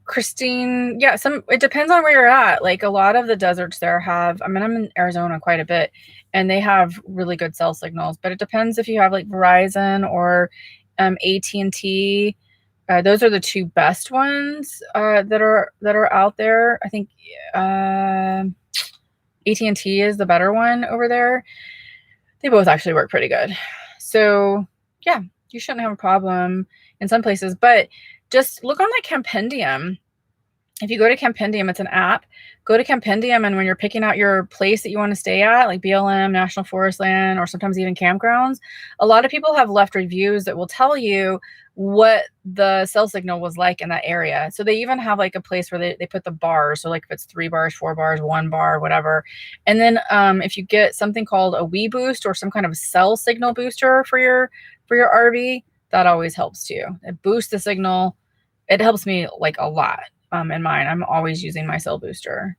[SPEAKER 1] Christine, yeah, it depends on where you're at. Like a lot of the deserts there have, I'm in Arizona quite a bit, and they have really good cell signals, but it depends if you have like Verizon or AT&T. Those are the two best ones that are out there. I think AT&T is the better one over there. They both actually work pretty good. So yeah, you shouldn't have a problem in some places, but just look on like Campendium. If you go to Campendium, it's an app. Go to Campendium, and when you're picking out your place that you want to stay at, like BLM, National Forest Land, or sometimes even campgrounds, a lot of people have left reviews that will tell you what the cell signal was like in that area. So they even have like a place where they put the bars. So like if it's 3 bars, 4 bars, 1 bar, whatever. And then if you get something called a Wii Boost or some kind of cell signal booster for your RV, that always helps too. It boosts the signal. It helps me like a lot. In mine, I'm always using my cell booster.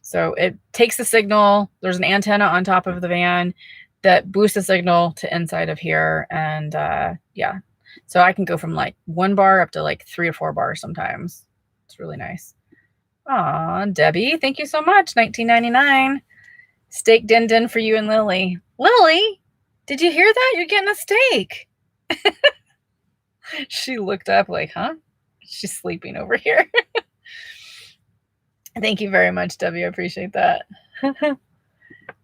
[SPEAKER 1] So it takes the signal. There's an antenna on top of the van that boosts the signal to inside of here. And yeah, so I can go from like 1 bar up to like 3 or 4 bars sometimes. It's really nice. Aw, Debbie, thank you so much. $19.99. Steak din for you and Lily. Lily, did you hear that? You're getting a steak. She looked up like, huh? She's sleeping over here. Thank you very much, Debbie. I appreciate that. I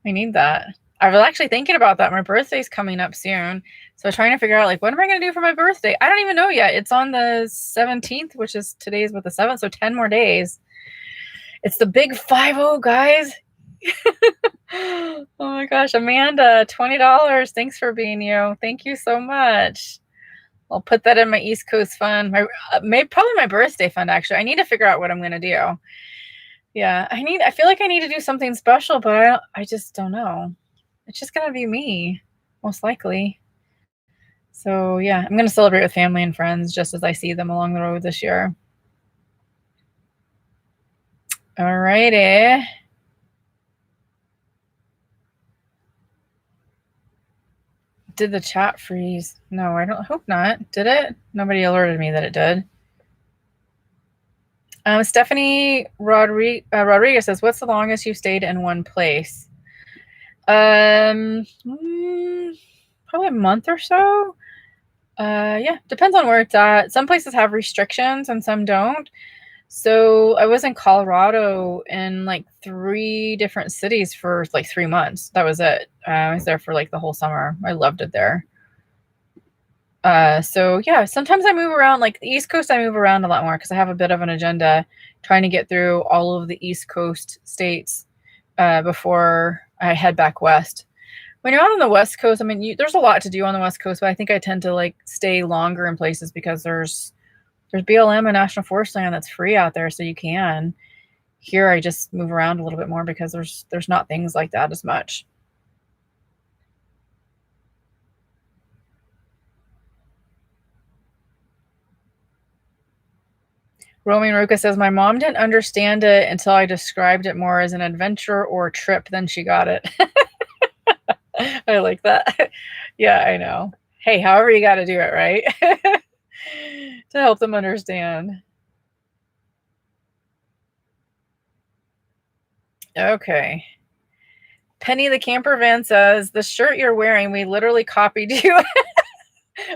[SPEAKER 1] need that. I was actually thinking about that. My birthday's coming up soon. So I was trying to figure out, like, what am I going to do for my birthday? I don't even know yet. It's on the 17th, which is today's with the 7th. So 10 more days. It's the big 5-0, guys. Oh my gosh. Amanda, $20. Thanks for being you. Thank you so much. I'll put that in my East Coast fund. Probably my birthday fund, actually. I need to figure out what I'm going to do. Yeah, I feel like I need to do something special, but I just don't know. It's just going to be me, most likely. So yeah, I'm going to celebrate with family and friends just as I see them along the road this year. All righty. Did the chat freeze? No, I hope not. Did it? Nobody alerted me that it did. Stephanie Rodriguez says, what's the longest you've stayed in one place? Probably a month or so. Yeah, depends on where it's at. Some places have restrictions and some don't. So I was in Colorado in like 3 different cities for like 3 months. That was it. I was there for like the whole summer. I loved it there. So yeah, sometimes I move around. Like the East Coast, I move around a lot more because I have a bit of an agenda trying to get through all of the East Coast states before I head back west. When you're out on the West Coast, I mean, there's a lot to do on the West Coast, but I think I tend to like stay longer in places because there's BLM and National Forest Land that's free out there, so you can. Here, I just move around a little bit more because there's not things like that as much. Roaming Ruka says, my mom didn't understand it until I described it more as an adventure or trip, then she got it. I like that. Yeah, I know. Hey, however you got to do it, right? To help them understand. Okay. Penny the camper van says, the shirt you're wearing, we literally copied you.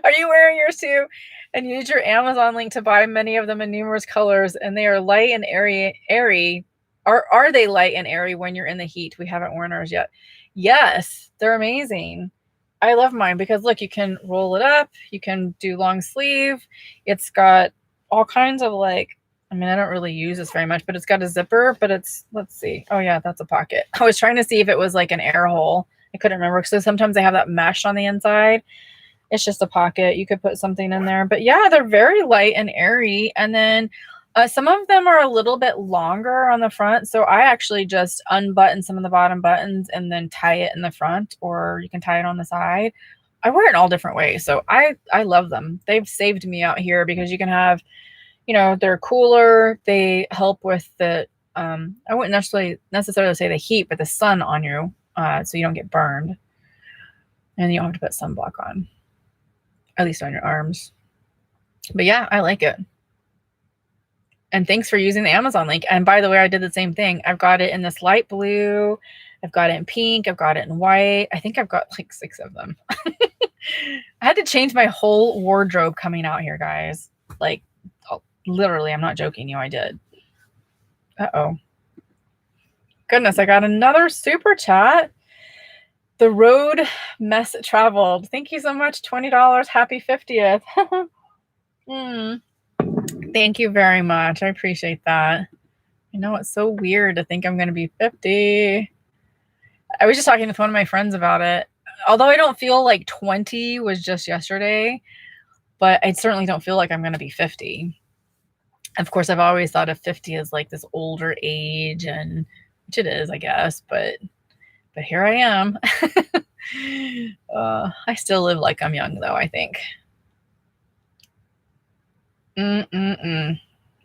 [SPEAKER 1] Are you wearing yours too? And use your Amazon link to buy many of them in numerous colors, and they are light and airy. Are they light and airy when you're in the heat? We haven't worn ours yet. Yes, they're amazing. I love mine because look, you can roll it up. You can do long sleeve. It's got all kinds of like, I mean, I don't really use this very much, but it's got a zipper, but it's, let's see. Oh yeah, that's a pocket. I was trying to see if it was like an air hole. I couldn't remember. So sometimes they have that mesh on the inside. It's just a pocket. You could put something in there, but yeah, they're very light and airy. And then some of them are a little bit longer on the front. So I actually just unbutton some of the bottom buttons and then tie it in the front, or you can tie it on the side. I wear it all different ways. So I love them. They've saved me out here because you can have, you know, they're cooler. They help with the, I wouldn't necessarily say the heat, but the sun on you. So you don't get burned, and you don't have to put sunblock on, at least on your arms. But yeah, I like it. And thanks for using the Amazon link. And by the way, I did the same thing. I've got it in this light blue. I've got it in pink. I've got it in white. I think I've got like 6 of them. I had to change my whole wardrobe coming out here, guys. Like, literally, I'm not joking you. I did. Uh-oh. Goodness, I got another super chat. The road mess traveled. Thank you so much. $20. Happy 50th. Thank you very much. I appreciate that. I know it's so weird to think I'm going to be 50. I was just talking with one of my friends about it. Although I don't feel like 20 was just yesterday, but I certainly don't feel like I'm going to be 50. Of course, I've always thought of 50 as like this older age, and which it is, I guess, but here I am. I still live like I'm young, though, I think.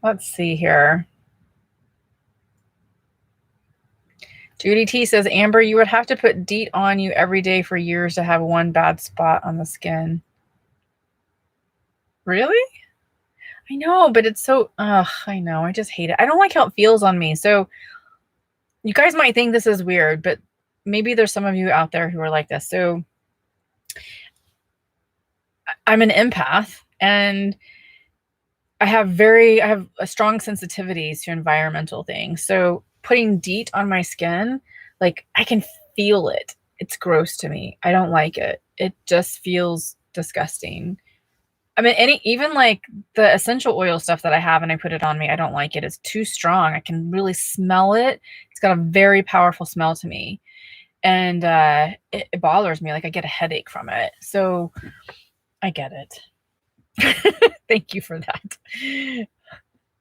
[SPEAKER 1] Let's see here. Judy T says, Amber, you would have to put DEET on you every day for years to have one bad spot on the skin. Really? I know, but it's so, I know. I just hate it. I don't like how it feels on me. So you guys might think this is weird, but maybe there's some of you out there who are like this. So I'm an empath, and I have a strong sensitivities to environmental things. So putting DEET on my skin, like I can feel it. It's gross to me. I don't like it. It just feels disgusting. I mean, even like the essential oil stuff that I have and I put it on me, I don't like it. It's too strong. I can really smell it. It's got a very powerful smell to me. And it bothers me. Like I get a headache from it. So I get it. Thank you for that.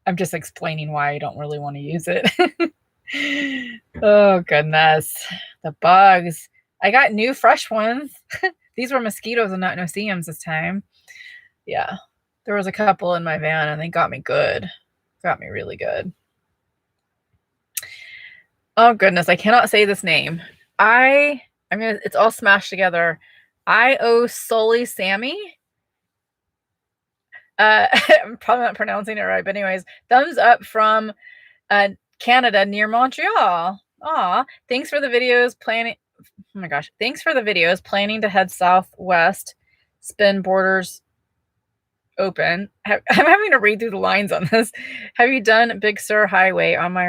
[SPEAKER 1] I'm just explaining why I don't really want to use it. Oh, goodness. The bugs. I got new fresh ones. These were mosquitoes and not no-see-ums this time. Yeah. There was a couple in my van and they got me good. Got me really good. Oh, goodness. I cannot say this name. I mean, it's all smashed together. I.O. Solely Sammy. I'm probably not pronouncing it right, but anyways, thumbs up from Canada near Montreal. Aw, thanks for the videos planning. Oh my gosh, thanks for the videos planning to head southwest, spin borders open. I'm having to read through the lines on this. Have you done Big Sur Highway on my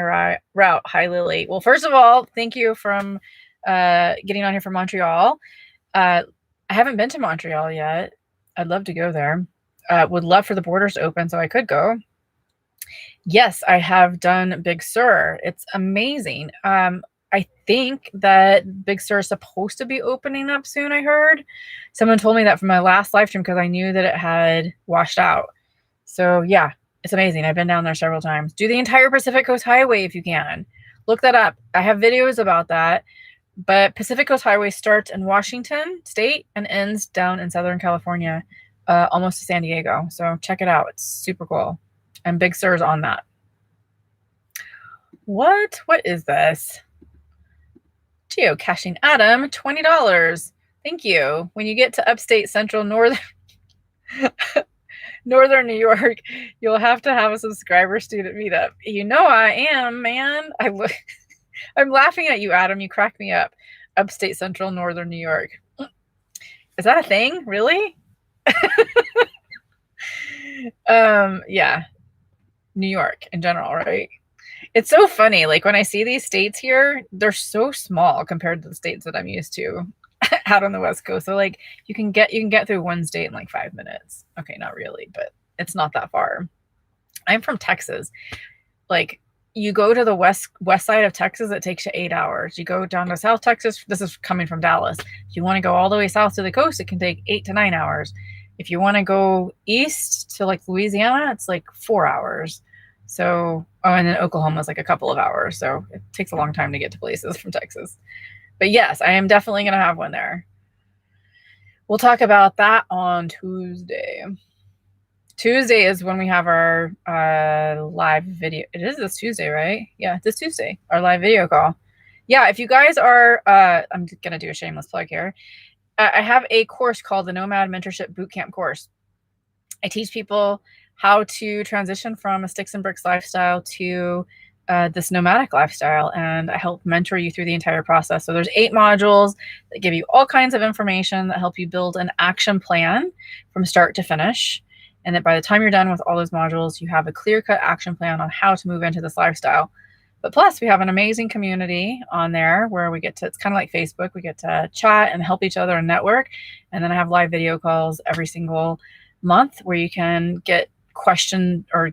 [SPEAKER 1] route? Hi, Lily. Well, first of all, thank you from getting on here from Montreal. I haven't been to Montreal yet. I'd love to go there. Would love for the borders to open so I could go. Yes, I have done Big Sur. It's amazing. I think that Big Sur is supposed to be opening up soon, I heard. Someone told me that from my last live stream because I knew that it had washed out. So yeah, it's amazing. I've been down there several times. Do the entire Pacific Coast Highway if you can. Look that up. I have videos about that. But Pacific Coast Highway starts in Washington State and ends down in Southern California, almost to San Diego. So check it out. It's super cool. And Big Sur's on that. What is this? Geocaching Adam, $20. Thank you. When you get to upstate central northern New York, you'll have to have a subscriber student meetup. You know I am, man. I'm laughing at you, Adam. You crack me up. Upstate Central, Northern New York. Is that a thing? Really? Yeah. New York in general, right? It's so funny. Like when I see these states here, they're so small compared to the states that I'm used to out on the West Coast. So like you can get through one state in like 5 minutes. Okay, not really, but it's not that far. I'm from Texas. Like you go to the west side of Texas, it takes you 8 hours. You go down to South Texas, this is coming from Dallas. If you want to go all the way south to the coast, it can take 8 to 9 hours. If you want to go east to like Louisiana, it's like 4 hours. So, oh, and then Oklahoma is like a couple of hours. So it takes a long time to get to places from Texas. But yes, I am definitely going to have one there. We'll talk about that on Tuesday. Tuesday is when we have our live video. It is this Tuesday, right? Yeah, this Tuesday, our live video call. Yeah, if you guys are, I'm going to do a shameless plug here. I have a course called the Nomad Mentorship Bootcamp course. I teach people how to transition from a sticks and bricks lifestyle to this nomadic lifestyle, and I help mentor you through the entire process. So there's 8 modules that give you all kinds of information that help you build an action plan from start to finish. And that by the time you're done with all those modules, you have a clear-cut action plan on how to move into this lifestyle. But plus, we have an amazing community on there where we get to, it's kind of like Facebook, we get to chat and help each other and network. And then I have live video calls every single month where you can get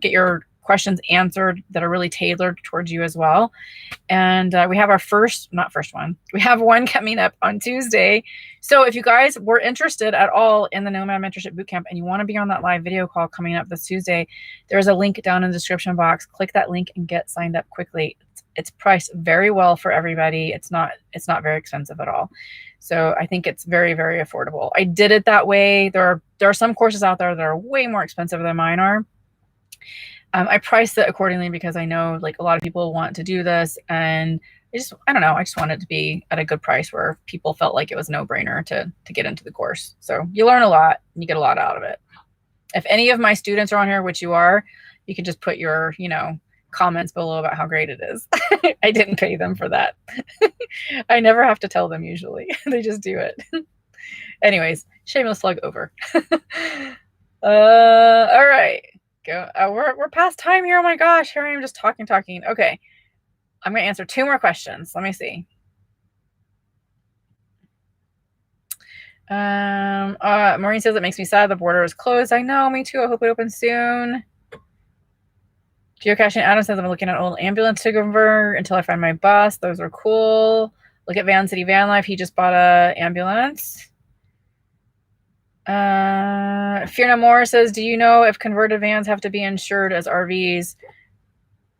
[SPEAKER 1] your questions answered that are really tailored towards you as well. And we have our we have one coming up on Tuesday. So if you guys were interested at all in the Nomad Mentorship Bootcamp and you want to be on that live video call coming up this Tuesday, there's a link down in the description box. Click that link and get signed up quickly. It's priced very well for everybody. It's not very expensive at all. So I think it's very, very affordable. I did it that way. There are some courses out there that are way more expensive than mine are. I priced it accordingly because I know like a lot of people want to do this, and I don't know, I just want it to be at a good price where people felt like it was a no-brainer to get into the course. So you learn a lot and you get a lot out of it. If any of my students are on here, which you are, you can just put your, comments below about how great it is. I didn't pay them for that. I never have to tell them usually. They just do it. Anyways, shameless plug over. All right. Go. We're past time here. Oh my gosh, here I am just talking. Okay. I'm going to answer 2 more questions. Let me see. Maureen says it makes me sad the border is closed. I know, me too. I hope it opens soon. Geocaching Adam says I'm looking at old ambulance to convert until I find my bus. Those are cool. Look at Van City Van Life. He just bought a ambulance. Fear No More says, do you know if converted vans have to be insured as RVs?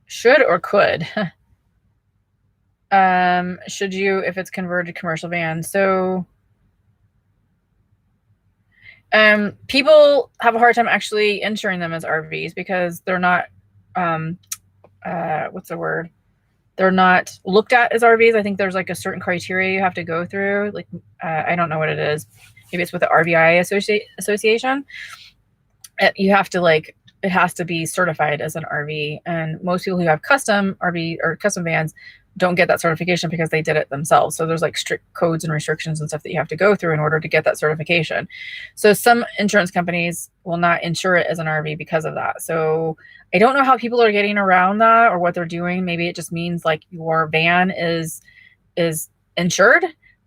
[SPEAKER 1] Should or could? Should you if it's converted commercial van? So people have a hard time actually insuring them as RVs because they're not what's the word? They're not looked at as RVs. I think there's like a certain criteria you have to go through. Like I don't know what it is. Maybe it's with the RVIA association. You have to it has to be certified as an RV. And most people who have custom RV or custom vans don't get that certification because they did it themselves. So there's like strict codes and restrictions and stuff that you have to go through in order to get that certification. So some insurance companies will not insure it as an RV because of that. So I don't know how people are getting around that or what they're doing. Maybe it just means like your van is insured,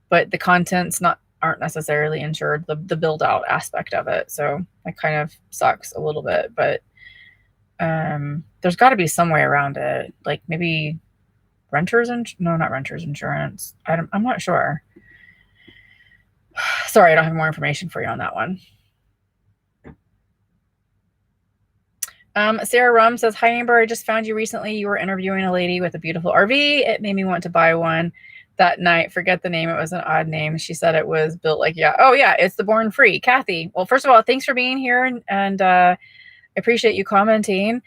[SPEAKER 1] but the contents aren't necessarily insured, the build out aspect of it. So that kind of sucks a little bit, but there's got to be some way around it. Like maybe not renters insurance. I'm not sure. Sorry, I don't have more information for you on that one. Sarah Rum says, hi Amber, I just found you recently. You were interviewing a lady with a beautiful RV. It made me want to buy one that night. Forget the name. It was an odd name. She said it was built like, it's the Born Free. Kathy. Well, first of all, thanks for being here. And I appreciate you commenting.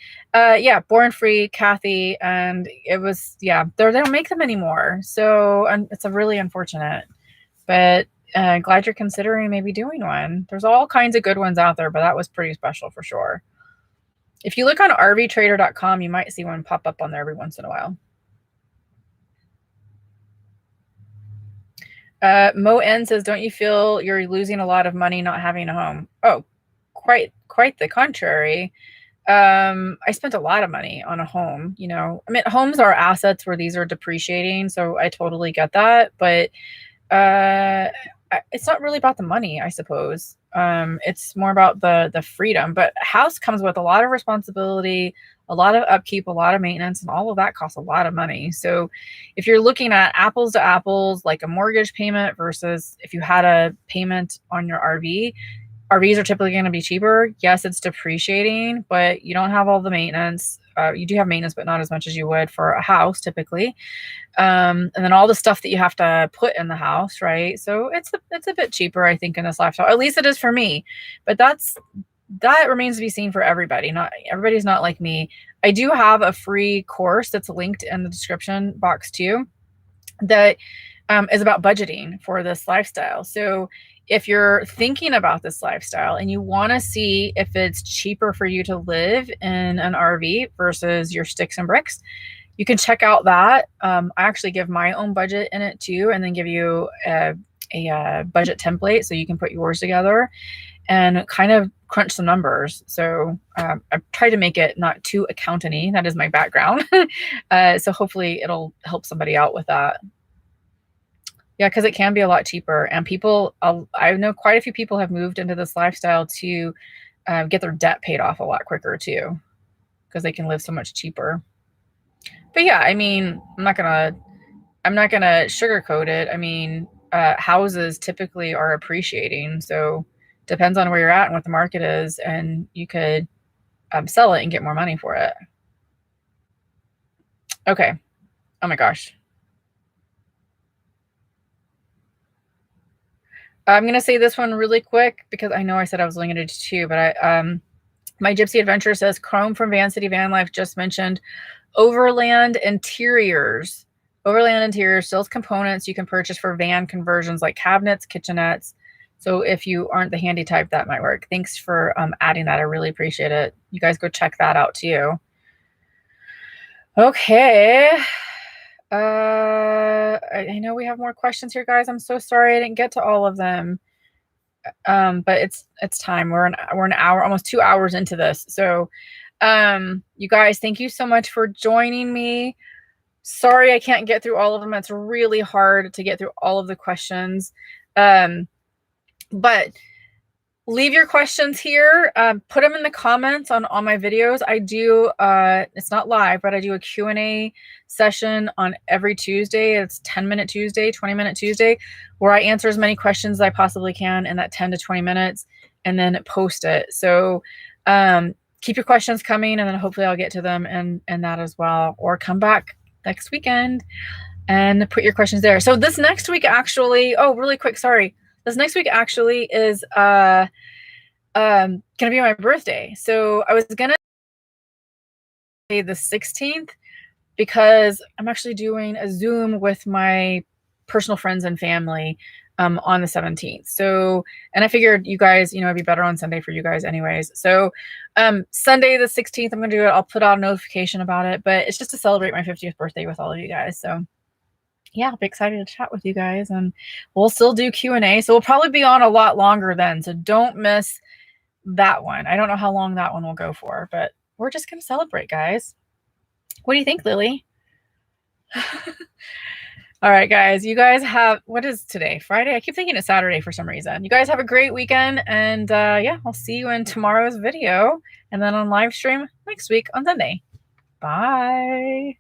[SPEAKER 1] Born Free, Kathy. And it was, they don't make them anymore. So it's a really unfortunate, but glad you're considering maybe doing one. There's all kinds of good ones out there, but that was pretty special for sure. If you look on rvtrader.com, you might see one pop up on there every once in a while. Mo N says, don't you feel you're losing a lot of money not having a home? Oh, quite the contrary. I spent a lot of money on a home, you know. I mean, homes are assets where these are depreciating, so I totally get that, but it's not really about the money, I suppose. It's more about the freedom. But a house comes with a lot of responsibility, a lot of upkeep, a lot of maintenance, and all of that costs a lot of money. So if you're looking at apples to apples, like a mortgage payment versus if you had a payment on your RV, RVs are typically going to be cheaper. Yes, it's depreciating, but you don't have all the maintenance. You do have maintenance, but not as much as you would for a house typically. And then all the stuff that you have to put in the house, right? So it's a bit cheaper, I think, in this lifestyle. At least it is for me. But that remains to be seen for everybody. Not everybody's not like me. I do have a free course that's linked in the description box too, that is about budgeting for this lifestyle. So if you're thinking about this lifestyle and you want to see if it's cheaper for you to live in an RV versus your sticks and bricks, you can check out that. I actually give my own budget in it too, and then give you a budget template so you can put yours together and kind of crunch some numbers. So I've tried to make it not too accountant-y. That is my background. So hopefully it'll help somebody out with that. Yeah, because it can be a lot cheaper. And people, I know quite a few people have moved into this lifestyle to get their debt paid off a lot quicker too, because they can live so much cheaper. But yeah, I mean, I'm not gonna sugarcoat it. I mean, houses typically are appreciating, so depends on where you're at and what the market is, and you could sell it and get more money for it. Okay. Oh my gosh. I'm going to say this one really quick because I know I said I was limited to 2, but my Gypsy Adventure says Chrome from Van City Van Life just mentioned Overland Interiors. Overland Interiors sells components you can purchase for van conversions like cabinets, kitchenettes. So if you aren't the handy type, that might work. Thanks for adding that. I really appreciate it. You guys go check that out too. Okay. I know we have more questions here, guys. I'm so sorry I didn't get to all of them. But it's time. We're an hour, almost 2 hours into this. So, you guys, thank you so much for joining me. Sorry I can't get through all of them. It's really hard to get through all of the questions. But leave your questions here. Put them in the comments on all my videos. I do, it's not live, but I do a Q&A session on every Tuesday. It's 10-minute Tuesday, 20-minute Tuesday, where I answer as many questions as I possibly can in that 10 to 20 minutes and then post it. So keep your questions coming, and then hopefully I'll get to them and that as well. Or come back next weekend and put your questions there. So this next week actually, oh, really quick, sorry. This next week actually is gonna be my birthday. So I was gonna say the 16th because I'm actually doing a Zoom with my personal friends and family on the 17th. So, and I figured you guys, it'd be better on Sunday for you guys anyways. So Sunday the 16th, I'm gonna do it. I'll put out a notification about it, but it's just to celebrate my 50th birthday with all of you guys. So yeah, I'll be excited to chat with you guys, and we'll still do Q&A. So we'll probably be on a lot longer then. So don't miss that one. I don't know how long that one will go for, but we're just going to celebrate, guys. What do you think, Lily? All right, guys, you guys have, what is today? Friday? I keep thinking it's Saturday for some reason. You guys have a great weekend. And yeah, I'll see you in tomorrow's video and then on live stream next week on Sunday. Bye.